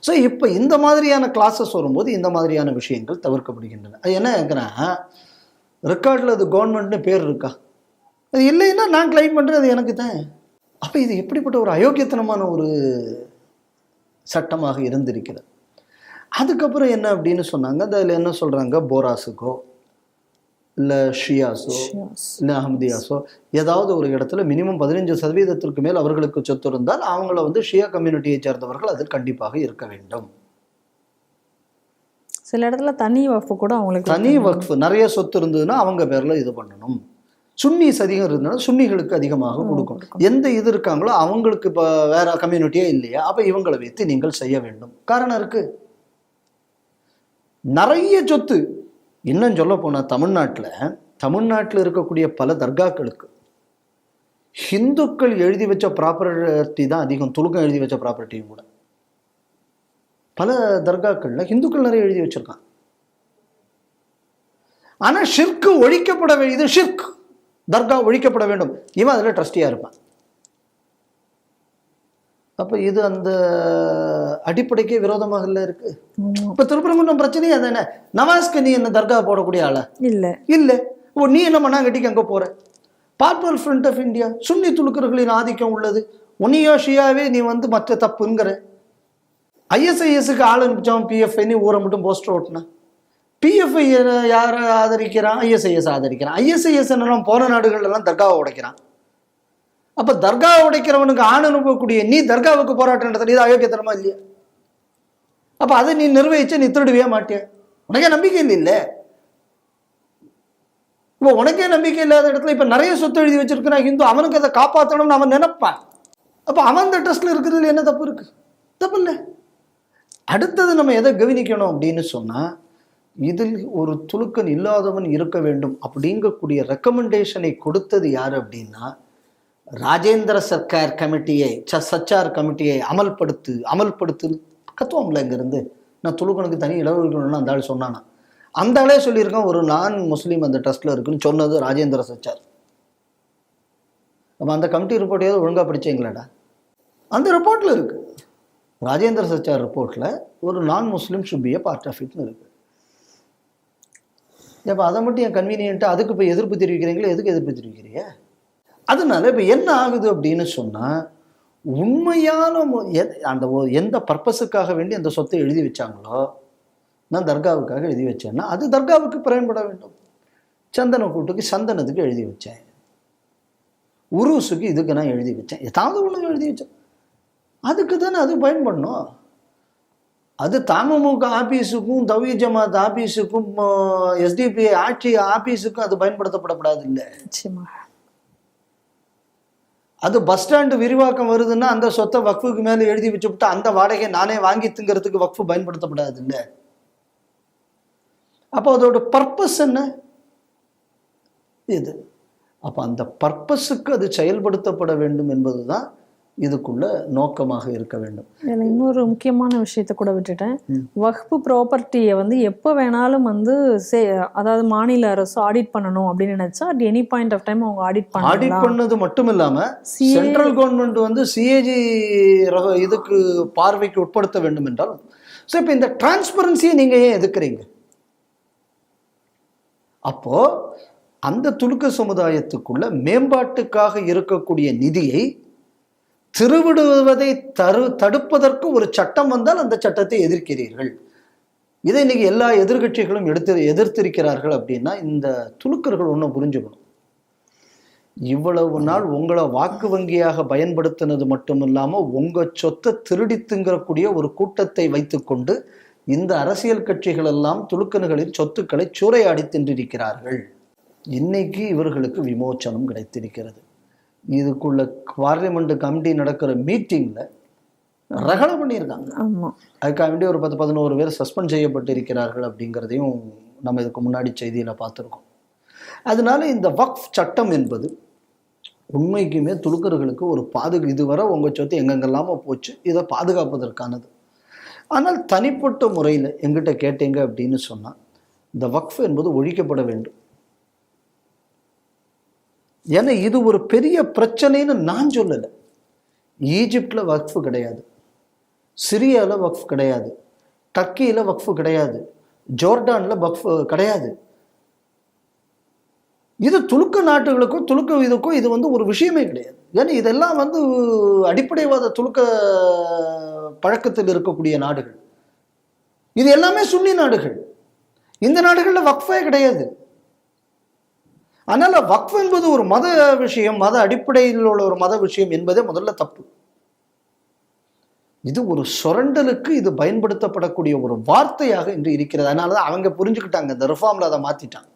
ஸோ இப்போ இந்த மாதிரியான கிளாஸஸ் வரும்போது இந்த மாதிரியான விஷயங்கள் தவிர்க்கப்படுகின்றன. அது என்ன இருக்குன்னா, ரெக்கார்டில் அது கவர்மெண்ட்னு பேர் இருக்கா, அது இல்லைன்னா நான் கிளைம் பண்ணுறது அது எனக்கு தான். அப்போ இது எப்படிப்பட்ட ஒரு அயோக்கியத்தனமான ஒரு சட்டமாக இருந்திருக்கிறது. அதுக்கப்புறம் என்ன அப்படின்னு சொன்னாங்க, அதில் என்ன சொல்கிறாங்க, போராஸுக்கோ இல்லை ஷியாஸோ இல்லை அஹமதியாஸோ ஏதாவது ஒரு இடத்துல மினிமம் 15% மேல் அவர்களுக்கு சொத்து இருந்தால் அவங்கள வந்து ஷியா கம்யூனிட்டியை சேர்ந்தவர்கள் அதில் கண்டிப்பாக இருக்க வேண்டும். சில இடத்துல தனி வக்ஃபு கூட அவங்களுக்கு, தனி வக்ஃபு நிறைய சொத்து இருந்ததுன்னா அவங்க பேரில் இது பண்ணணும். சுன்னிஸ் அதிகம் இருந்ததுன்னா சுன்னிகளுக்கு அதிகமாக கொடுக்கணும். எந்த இது இருக்காங்களோ அவங்களுக்கு இப்போ வேற கம்யூனிட்டியே இல்லையா, அப்போ இவங்களை வைத்து நீங்கள் செய்ய வேண்டும். காரணம் இருக்கு, நிறைய சொத்து. இன்னும் சொல்ல போனால் தமிழ்நாட்டில் இருக்கக்கூடிய பல தர்காக்களுக்கு ஹிந்துக்கள் எழுதி வச்ச ப்ராப்பர்ட்டி தான் அதிகம், துலுக்கம் எழுதி வச்ச ப்ராப்பர்ட்டியும் கூட. பல தர்காக்கள்ல ஹிந்துக்கள் நிறைய எழுதி வச்சிருக்கான். ஆனா ஷிர்க் ஒழிக்கப்பட வேண்டியது, ஷிர்க் தர்கா ஒழிக்கப்பட வேண்டும், இவன் அதில் ட்ரஸ்டியா இருப்பான். அப்போ இது அந்த அடிப்படைக்கே விரோதமாக இல்லை இருக்கு. இப்போ திருப்பரங்குன்றம் பிரச்சனையே அதானே. நவாஸ்க்கு நீ என்ன தர்கா போடக்கூடிய ஆளா? இல்லை. ஓ, நீ என்ன பண்ணா கட்டிக்கு அங்கே போற? பாப்புலர் ஃப்ரண்ட் ஆஃப் இந்தியா, சுன்னி துலுக்கர்களின் ஆதிக்கம் உள்ளது. உன்னியோ ஷியாவே நீ வந்து மற்ற தப்புங்கிற. ஐஎஸ்ஐஎஸ்க்கு ஆள் அனுப்பிச்சோம், பிஎஃப்ஐ நீ ஊரை மட்டும் போஸ்டர் ஓட்டினா. பிஎஃப்ஐ யாரை ஆதரிக்கிறான்? ஐஎஸ்ஐஎஸ் ஆதரிக்கிறான். ஐஎஸ்ஐஎஸ் என்னெல்லாம் போன நாடுகள்லாம் தர்காவை உடைக்கிறான். அப்போ தர்காவை உடைக்கிறவனுக்கு ஆண் அனுப்பக்கூடிய நீ தர்காவுக்கு போராட்டம் நடத்த, இது அயோக்கியத்தனமா இல்லையா? அப்போ அதை நீ நிர்வகிச்சு நீ திருடுவே மாட்டிய? உனக்கே நம்பிக்கை இல்லை. இப்போ உனக்கே நம்பிக்கை இல்லாத இடத்துல இப்போ நிறைய சொத்து எழுதி வச்சிருக்கிறான் ஹிந்து, அவனுக்கு அதை காப்பாற்றணும்னு அவன் நினைப்பான். அப்போ அவன் அந்த ட்ரஸ்ட்ல இருக்கிறதுல என்ன தப்பு இருக்கு? தப்பு இல்லை. அடுத்தது நம்ம எதை கவனிக்கணும் அப்படின்னு சொன்னா, இதில் ஒரு துலுக்கன் இல்லாதவன் இருக்க வேண்டும் அப்படிங்கக்கூடிய ரெக்கமெண்டேஷனை கொடுத்தது யாரு அப்படின்னா, ராஜேந்திர சர்க்கார் கமிட்டியை, சச்சார் கமிட்டியை அமல்படுத்து கத்துவோம்ல. இங்கிருந்து நான் துலுக்கனுக்கு தனி இலவழிக்கணும்னு அந்த ஆள் சொன்னானா, அந்த ஆளே சொல்லியிருக்கான் ஒரு நான் முஸ்லீம் அந்த ட்ரஸ்ட்ல இருக்குன்னு சொன்னது ராஜேந்திர சச்சார். அப்போ அந்த கமிட்டி ரிப்போர்ட்டையாவது ஒழுங்காக படிச்சீங்களாடா? அந்த ரிப்போர்ட்ல இருக்கு, ராஜேந்திர சச்சார் ரிப்போர்ட்ல ஒரு non Muslim should be a part of இட்னு இருக்கு. அப்போ அதை மட்டும் என் கன்வீனியன்ட்டா அதுக்கு இப்போ எதிர்ப்பு தெரிவிக்கிறீங்களா? எதுக்கு எதிர்ப்பு தெரிவிக்கிறீங்க? அதனால இப்போ என்ன ஆகுது அப்படின்னு சொன்னால், உண்மையான அந்த எந்த பர்பஸுக்காக வேண்டி அந்த சொத்தை எழுதி வச்சாங்களோ, நான் தர்காவுக்காக எழுதி வச்சேன்னா அது தர்காவுக்கு பயன்பட வேண்டும். சந்தன கூட்டுக்கு சந்தனத்துக்கு எழுதி வச்சேன், உருசுக்கு இதுக்கு நான் எழுதி வச்சேன், ஏதாவது ஒன்று எழுதி வச்சேன், அதுக்கு தானே அது பயன்படணும். அது தமுக ஆபீஸுக்கும் தவி ஜமாத் ஆபீஸுக்கும் எஸ்டிபிஐ ஆட்சி ஆபீஸுக்கும் அது பயன்படுத்தப்படக்கூடாது. இல்லை, அது பஸ் ஸ்டாண்டு விரிவாக்கம் வருதுன்னா அந்த சொத்தை வக்ஃபுக்கு மேலே எழுதி வச்சுவிட்டு அந்த வாடகை நானே வாங்கி திங்கிறதுக்கு வக்ஃபு பயன்படுத்தப்படாது. இல்லை, அப்போ அதோட பர்பஸ் என்ன இது? அப்போ அந்த பர்பஸுக்கு அது செயல்படுத்தப்பட வேண்டும் என்பதுதான் இதுக்குள்ள நோக்கமாக இருக்க வேண்டும். இதில் இன்னொரு முக்கியமான விஷயத்த கூட விட்டுட்டேன். வக்ஃபு ப்ராப்பர்ட்டியை வந்து எப்போ வேணாலும் வந்து அதாவது மாநில அரசு ஆடிட் பண்ணணும் அப்படின்னு நினைச்சா at any point of time அவங்க ஆடிட் பண்ணது மட்டும் இல்லாம சென்ட்ரல் கவர்மெண்ட் வந்து சிஏஜி இதுக்கு பார்வைக்கு உட்படுத்த வேண்டும் என்றால், ஸோ இப்போ இந்த டிரான்ஸ்பரன்சியை நீங்க ஏன் எதுக்குறீங்க? அப்போ அந்த துலுக்க சமுதாயத்துக்குள்ள மேம்பாட்டுக்காக இருக்கக்கூடிய நிதியை திருவிடுவதை தடுப்பதற்கு ஒரு சட்டம் வந்தால் அந்த சட்டத்தை எதிர்க்கிறீர்கள். இதை இன்னைக்கு எல்லா எதிர்கட்சிகளும் எதிர்த்திருக்கிறார்கள். அப்படின்னா இந்த துலுக்கர்கள் ஒன்றும் புரிஞ்சுக்கணும். இவ்வளவு நாள் உங்களை வாக்கு வங்கியாக பயன்படுத்தினது மட்டும் இல்லாமல் உங்க சொத்தை திருடி திங்கக்கூடிய ஒரு கூட்டத்தை வைத்துக்கொண்டு இந்த அரசியல் கட்சிகள் எல்லாம் துலுக்கன்களின் சொத்துக்களை சூறையாடி தின்றிருக்கிறார்கள். இன்னைக்கு இவர்களுக்கு விமோச்சனம் கிடைத்திருக்கிறது. இதுக்குள்ள பார்லிமெண்ட் கமிட்டி நடக்கிற மீட்டிங்ல ரகலை பண்ணியிருக்காங்க. அதுக்காக வேண்டி ஒரு 10-11 பேர் சஸ்பெண்ட் செய்யப்பட்டு இருக்கிறார்கள் அப்படிங்கிறதையும் நம்ம இதுக்கு முன்னாடி செய்தியில பார்த்துருக்கோம். அதனால இந்த வக்ஃப் சட்டம் என்பது உண்மைக்குமே துலுக்கர்களுக்கு ஒரு இதுவரை உங்க சொத்து எங்கெங்கெல்லாமோ போச்சு, இதை பாதுகாப்பதற்கானது. ஆனால் தனிப்பட்ட முறையில் எங்கிட்ட கேட்டீங்க அப்படின்னு சொன்னா இந்த வக்ஃப் என்பது ஒழிக்கப்பட வேண்டும். ஏன்னா இது ஒரு பெரிய பிரச்சனைன்னு நான் சொல்லலை. ஈஜிப்ட்ல வக்ஃபு கிடையாது, சிரியாவில் வக்ஃப் கிடையாது, டர்க்கியில் வக்ஃபு கிடையாது, ஜோர்டானில் வக்ஃப் கிடையாது. இது துலுக்க நாட்டுகளுக்கும் துலுக்க இதுக்கும் இது வந்து ஒரு விஷயமே கிடையாது. ஏன்னா இதெல்லாம் வந்து அடிப்படைவாத துலுக்க பழக்கத்தில் இருக்கக்கூடிய நாடுகள். இது எல்லாமே சுன்னி நாடுகள். இந்த நாடுகளில் வக்ஃபே கிடையாது. அதனால வக்ஃப் என்பது ஒரு மத விஷயம், மத அடிப்படையில் உள்ள ஒரு மத விஷயம் என்பதே முதல்ல தப்பு. இது ஒரு சுரண்டலுக்கு இது பயன்படுத்தப்படக்கூடிய ஒரு வார்த்தையாக இன்று இருக்கிறது. அதனாலதான் அவங்க புரிஞ்சுக்கிட்டாங்க, இந்த ரிஃபார்ம்ல அதை மாத்திட்டாங்க.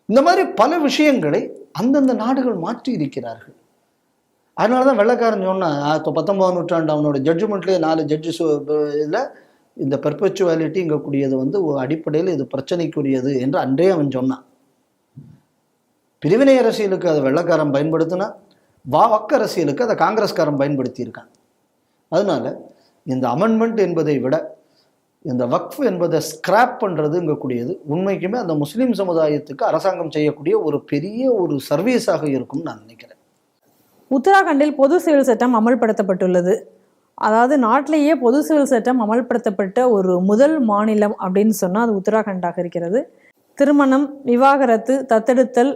இந்த மாதிரி பல விஷயங்களை அந்தந்த நாடுகள் மாற்றி இருக்கிறார்கள். அதனாலதான் வெள்ளைக்காரன் சொன்னா 19ஆம் நூற்றாண்டு அவனோட ஜட்ஜ்மெண்ட்லேயே 4 ஜட்ஜஸ் இதில் இந்த பெர்பச்சுவாலிட்டி இங்கக்கூடியது வந்து அடிப்படையில் இது பிரச்சனைக்குரியது என்று அன்றே அவன் சொன்னான். பிரிவினை அரசியலுக்கு அதை வெள்ளைக்காரன் பயன்படுத்தினா, வக்க அரசியலுக்கு அதை காங்கிரஸ்காரன் பயன்படுத்தி இருக்கான். அதனால இந்த அமெண்ட்மெண்ட் என்பதை விட இந்த வக்ஃப் என்பதை ஸ்கிராப் பண்றது இங்கக்கூடியது உண்மைக்குமே அந்த முஸ்லீம் சமுதாயத்துக்கு அரசாங்கம் செய்யக்கூடிய ஒரு பெரிய ஒரு சர்வீஸாக இருக்கும் நான் நினைக்கிறேன். உத்தராகண்டில் பொது சிவில் சட்டம் அமல்படுத்தப்பட்டுள்ளது. அதாவது நாட்டிலேயே பொது சிவில் சட்டம் அமல்படுத்தப்பட்ட ஒரு முதல் மாநிலம் அப்படின்னு சொன்னால் அது உத்தராகண்டாக இருக்கிறது. திருமணம், விவாகரத்து, தத்தெடுத்தல்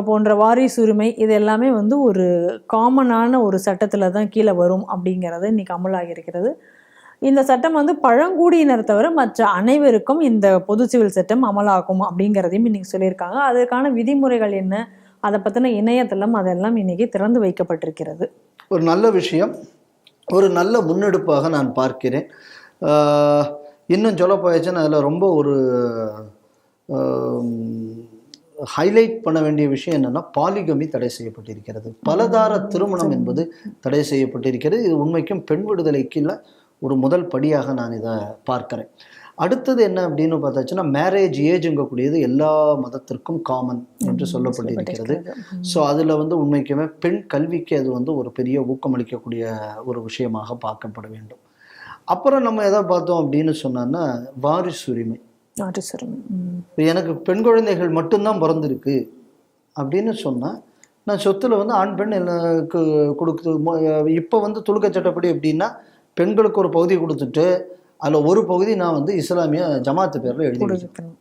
போன்ற வாரிசுரிமை இது எல்லாமே வந்து ஒரு காமனான ஒரு சட்டத்தில் தான் கீழே வரும் அப்படிங்கிறது இன்னைக்கு அமலாகியிருக்கிறது. இந்த சட்டம் வந்து பழங்குடியினர் தவிர மற்ற அனைவருக்கும் இந்த பொது சிவில் சட்டம் அமலாகும் அப்படிங்கிறதையும் இன்னைக்கு சொல்லியிருக்காங்க. அதற்கான விதிமுறைகள் என்ன, அதை பற்றின இணையதளம் அதெல்லாம் இன்னைக்கு திறந்து வைக்கப்பட்டிருக்கிறது. ஒரு நல்ல விஷயம், ஒரு நல்ல முன்னெடுப்பாக நான் பார்க்கிறேன். இன்னும் சொல்ல போயாச்சுன்னா அதில் ரொம்ப ஒரு ஹைலைட் பண்ண வேண்டிய விஷயம் என்னென்னா பாலிகமி தடை செய்யப்பட்டிருக்கிறது. பலதார திருமணம் என்பது தடை செய்யப்பட்டிருக்கிறது. இது உண்மைக்கும் பெண் விடுதலைக்கு ஒரு முதல் படியாக நான் இதை பார்க்கிறேன். அடுத்தது என்ன அப்படின்னு பார்த்தாச்சுன்னா மேரேஜ் ஏஜுங்கக்கூடியது எல்லா மதத்திற்கும் காமன் என்று சொல்லப்பட்டிருக்கிறது. ஸோ அதில் வந்து உண்மைக்குமே பெண் கல்விக்கு அது வந்து ஒரு பெரிய ஊக்கமளிக்கக்கூடிய ஒரு விஷயமாக பார்க்கப்பட வேண்டும். அப்புறம் நம்ம எதை பார்த்தோம் அப்படின்னு சொன்னோன்னா வாரிசுரிமை. இப்போ எனக்கு பெண் குழந்தைகள் மட்டும்தான் பிறந்திருக்கு அப்படின்னு சொன்னால் நான் சொத்துல வந்து ஆண் பெண் எனக்கு கொடுக்குது. இப்போ வந்து துலுக்க சட்டப்படி எப்படின்னா பெண்களுக்கு ஒரு பகுதி கொடுத்துட்டு அதில் ஒரு பகுதி நான் வந்து இஸ்லாமிய ஜமாத்து பேரில் எழுதி வச்சிருக்கேன்.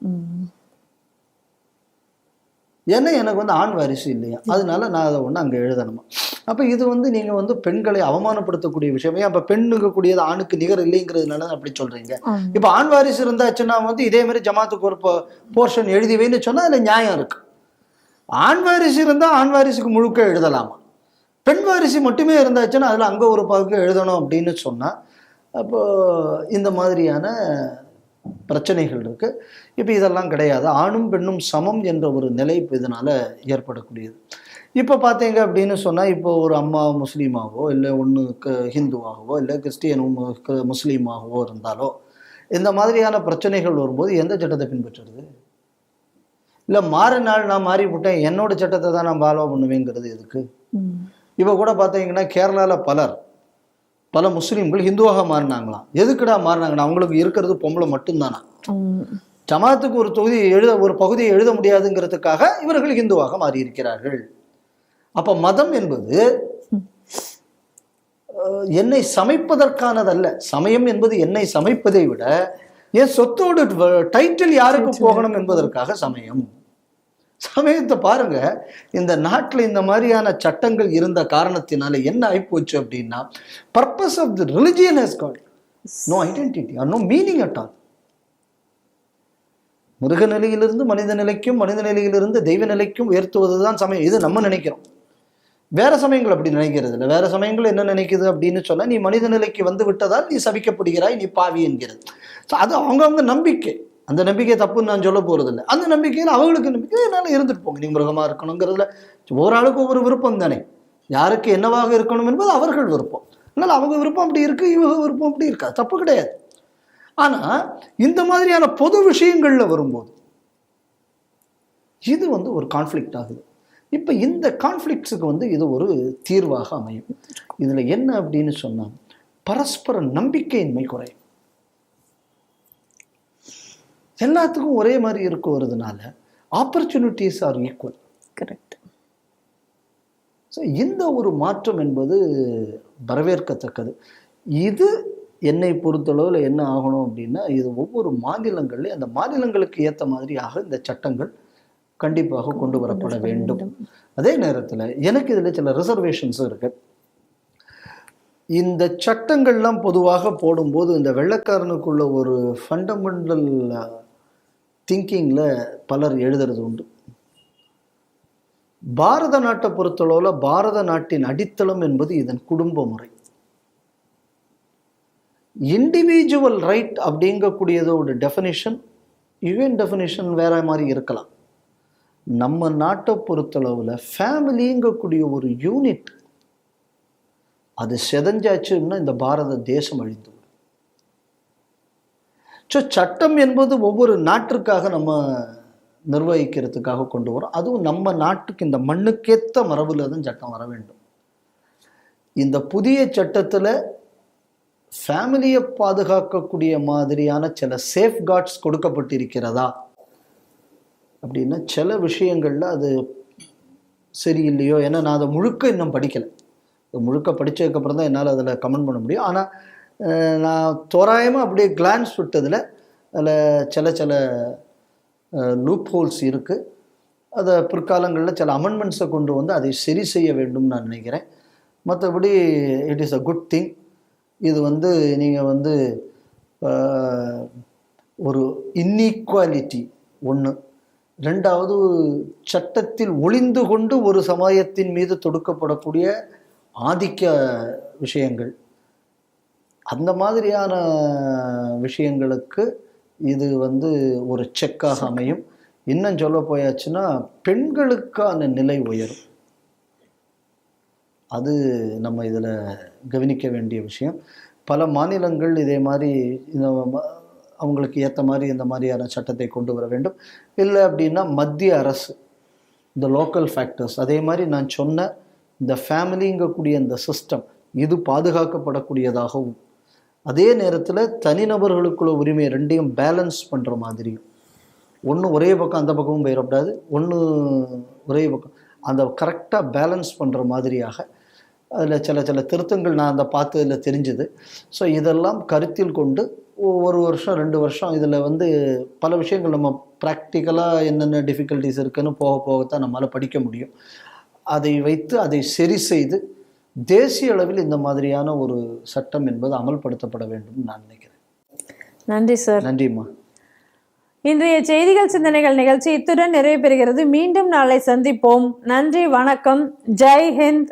ஏன்னா எனக்கு வந்து ஆண் வாரிசு இல்லையா, அதனால நான் அதை ஒன்று அங்கே எழுதணுமா. அப்போ இது வந்து நீங்கள் வந்து பெண்களை அவமானப்படுத்தக்கூடிய விஷயமே. அப்போ பெண்ணுக்கு கூடியது ஆணுக்கு நிகர் இல்லைங்கிறதுனால அப்படி சொல்கிறீங்க. இப்போ ஆண் வாரிசு இருந்தாச்சுன்னா வந்து இதே மாதிரி ஜமாத்துக்கு ஒரு போர்ஷன் எழுதி வைன்னு சொன்னால் அதில் நியாயம் இருக்குது. ஆண் வாரிசு இருந்தால் ஆண் வாரிசுக்கு முழுக்க எழுதலாமா, பெண் வாரிசு மட்டுமே இருந்தாச்சுன்னா அதில் அங்கே ஒரு பகுதி எழுதணும் அப்படின்னு சொன்னால் அப்போ இந்த மாதிரியான பிரச்சனைகள் இருக்கு. இப்போ இதெல்லாம் கிடையாது, ஆணும் பெண்ணும் சமம் என்ற ஒரு நிலை இப்போ இதனால ஏற்படக்கூடியது. இப்போ பார்த்தீங்க அப்படின்னு சொன்னால் இப்போ ஒரு அம்மா முஸ்லீமாகவோ இல்லை ஒன்று ஹிந்துவாகவோ இல்லை கிறிஸ்டியனும் முஸ்லீமாகவோ இருந்தாலோ இந்த மாதிரியான பிரச்சனைகள் வரும்போது எந்த சட்டத்தை பின்பற்றுறது? இல்லை மாறினாள் நான் மாறிவிட்டேன் என்னோட சட்டத்தை தான் நான் ஃபாலோ பண்ணுவேங்கிறது எதுக்கு? இப்போ கூட பார்த்தீங்கன்னா கேரளாவில் பல முஸ்லீம்கள் ஹிந்துவாக மாறினாங்களாம். எதுக்குடா மாறினாங்கன்னா அவங்களுக்கு இருக்கிறது பொம்பளை மட்டும்தானா, ஜமாத்துக்கு ஒரு பகுதியை எழுத முடியாதுங்கிறதுக்காக இவர்கள் ஹிந்துவாக மாறி இருக்கிறார்கள். அப்ப மதம் என்பது என்னை சமைப்பதற்கானதல்ல. சமயம் என்பது என்னை சமைப்பதை விட என் சொத்தோடு டைட்டில் யாருக்கு போகணும் என்பதற்காக சமயத்தை பாருங்க. இந்த நாட்டில் இந்த மாதிரியான சட்டங்கள் இருந்த காரணத்தினால என்ன ஆயிப்போச்சு அப்படின்னா, purpose of the religion has got no identity or no meaning at all. மிருக நிலையிலிருந்து மனித நிலைக்கும், மனித நிலையிலிருந்து தெய்வ நிலைக்கும் உயர்த்துவதுதான் சமயம். இது நம்ம நினைக்கிறோம். வேற சமயங்கள் அப்படி நினைக்கிறது இல்லை. வேற சமயங்கள் என்ன நினைக்குது அப்படின்னு சொன்னா, நீ மனித நிலைக்கு வந்து விட்டதால் நீ சபிக்கப்படுகிறாய், நீ பாவி என்கிறது. அது அவங்கவுங்க நம்பிக்கை. அந்த நம்பிக்கை தப்புன்னு நான் சொல்ல போறது இல்லை. அந்த நம்பிக்கையில் அவங்களுக்கு நம்பிக்கை என்னால இருந்துட்டு போங்க, நீ மிருகமா இருக்கணுங்கிறதுல ஒவ்வொரு ஒவ்வொரு விருப்பம் தானே. யாருக்கு என்னவாக இருக்கணும் என்பது அவர்கள் விருப்பம். அதனால அவங்க விருப்பம் அப்படி இருக்கு, இவங்க விருப்பம் அப்படி இருக்கா, தப்பு கிடையாது. ஆனா இந்த மாதிரியான பொது விஷயங்கள்ல வரும்போது இது ஒரு கான்ஃப்ளிக்ட் ஆகுது. இப்ப இந்த கான்ஃப்ளிக்ட்ஸுக்கு இது ஒரு தீர்வாக அமையும். இதுல என்ன அப்படின்னு சொன்னா, பரஸ்பர நம்பிக்கையின்மை குறையும். எல்லாத்துக்கும் ஒரே மாதிரி வருதுனால opportunities are equal. Correct. So இந்த ஒரு மாற்றம் என்பது வரவேற்கத்தக்கது. இது என்னை பொறுத்தளவில் என்ன ஆகணும் அப்படின்னா, இது ஒவ்வொரு மாநிலங்கள்லையும் அந்த மாநிலங்களுக்கு ஏற்ற மாதிரியாக இந்த சட்டங்கள் கண்டிப்பாக கொண்டு வரப்பட வேண்டும். அதே நேரத்தில் எனக்கு இதில் சில ரிசர்வேஷன்ஸும் இருக்கு. இந்த சட்டங்கள்லாம் பொதுவாக போடும்போது இந்த வெள்ளைக்காரனுக்குள்ள ஒரு ஃபண்டமெண்டல் திங்கிங்கில் பலர் எழுதுறது உண்டு. பாரத நாட்டை பொறுத்தளவில் பாரத நாட்டின் அடித்தளம் என்பது இதன் குடும்ப முறை. இண்டிவிஜுவல் ரைட் அப்படிங்கக்கூடியதோட டெஃபினிஷன் யுஎன் டெஃபினிஷன் வேற மாதிரி இருக்கலாம். நம்ம நாட்டை பொறுத்தளவில் ஃபேமிலிங்கக்கூடிய ஒரு யூனிட் அது செதஞ்சாச்சுன்னா இந்த பாரத தேசம் அழிந்து. ஸோ சட்டம் என்பது ஒவ்வொரு நாட்டிற்காக நம்ம நிர்வகிக்கிறதுக்காக கொண்டு வரோம். அதுவும் நம்ம நாட்டுக்கு இந்த மண்ணுக்கேற்ற மரபுல தான் சட்டம் வர வேண்டும். இந்த புதிய சட்டத்தில் ஃபேமிலியை பாதுகாக்கக்கூடிய மாதிரியான சில சேஃப்கார்ட்ஸ் கொடுக்கப்பட்டிருக்கிறதா அப்படின்னா சில விஷயங்கள்ல அது சரியில்லையோ. ஏன்னா நான் அதை முழுக்க இன்னும் படிக்கலை. முழுக்க படித்ததுக்கப்புறம் தான் என்னால் அதில் கமெண்ட் பண்ண முடியும். ஆனால் நான் தோராயமாக அப்படியே கிளான்ஸ் விட்டதில் அதில் சில லூப் ஹோல்ஸ் இருக்குது. அதை பிற்காலங்களில் சில அமெண்ட்மெண்ட்ஸை கொண்டு வந்து அதை சரி செய்ய வேண்டும் நான் நினைக்கிறேன். மற்றபடி it is a good thing. இது நீங்கள் ஒரு இன்ஈக்வாலிட்டி ஒன்று. ரெண்டாவது, சட்டத்தில் ஒளிந்து கொண்டு ஒரு சமுதாயத்தின் மீது தொடுக்கப்படக்கூடிய ஆதிக்க விஷயங்கள், அந்த மாதிரியான விஷயங்களுக்கு இது ஒரு செக்காக அமையும். இன்னும் சொல்ல போயாச்சுன்னா பெண்களுக்கான நிலை உயரும். அது நம்ம இதில் கவனிக்க வேண்டிய விஷயம். பல மாநிலங்கள் இதே மாதிரி அவங்களுக்கு ஏற்ற மாதிரி இந்த மாதிரியான சட்டத்தை கொண்டு வர வேண்டும். இல்லை அப்படின்னா மத்திய அரசு இந்த லோக்கல் ஃபேக்டர்ஸ், அதே மாதிரி நான் சொன்ன இந்த ஃபேமிலிங்கக்கூடிய இந்த சிஸ்டம் இது பாதுகாக்கப்படக்கூடியதாகவும், அதே நேரத்தில் தனிநபர்களுக்குள்ள உரிமை ரெண்டையும் பேலன்ஸ் பண்ணுற மாதிரியும், ஒன்று ஒரே பக்கம் அந்த பக்கமும் போயிடக்கூடாது, ஒன்று ஒரே பக்கம், அந்த கரெக்டாக பேலன்ஸ் பண்ணுற மாதிரியாக அதில் சில திருத்தங்கள் நான் அந்த பார்த்ததில் தெரிஞ்சுது. ஸோ இதெல்லாம் கருத்தில் கொண்டு ஒரு வருஷம் 2 வருஷம் இதில் பல விஷயங்கள் நம்ம ப்ராக்டிக்கலாக என்னென்ன டிஃபிகல்ட்டிஸ் இருக்குன்னு போகத்தான் நம்மளால் படிக்க முடியும். அதை வைத்து அதை சரி செய்து தேசிய அளவில் இந்த மாதிரியான ஒரு சட்டம் என்பது அமல்படுத்தப்பட வேண்டும் நான் நினைக்கிறேன். நன்றி சார். நன்றிம்மா. இன்றைய செய்திகள் சிந்தனைகள் நிகழ்ச்சி இத்துடன் நிறைவு பெறுகிறது. மீண்டும் நாளை சந்திப்போம். நன்றி, வணக்கம், ஜெய் ஹிந்த்.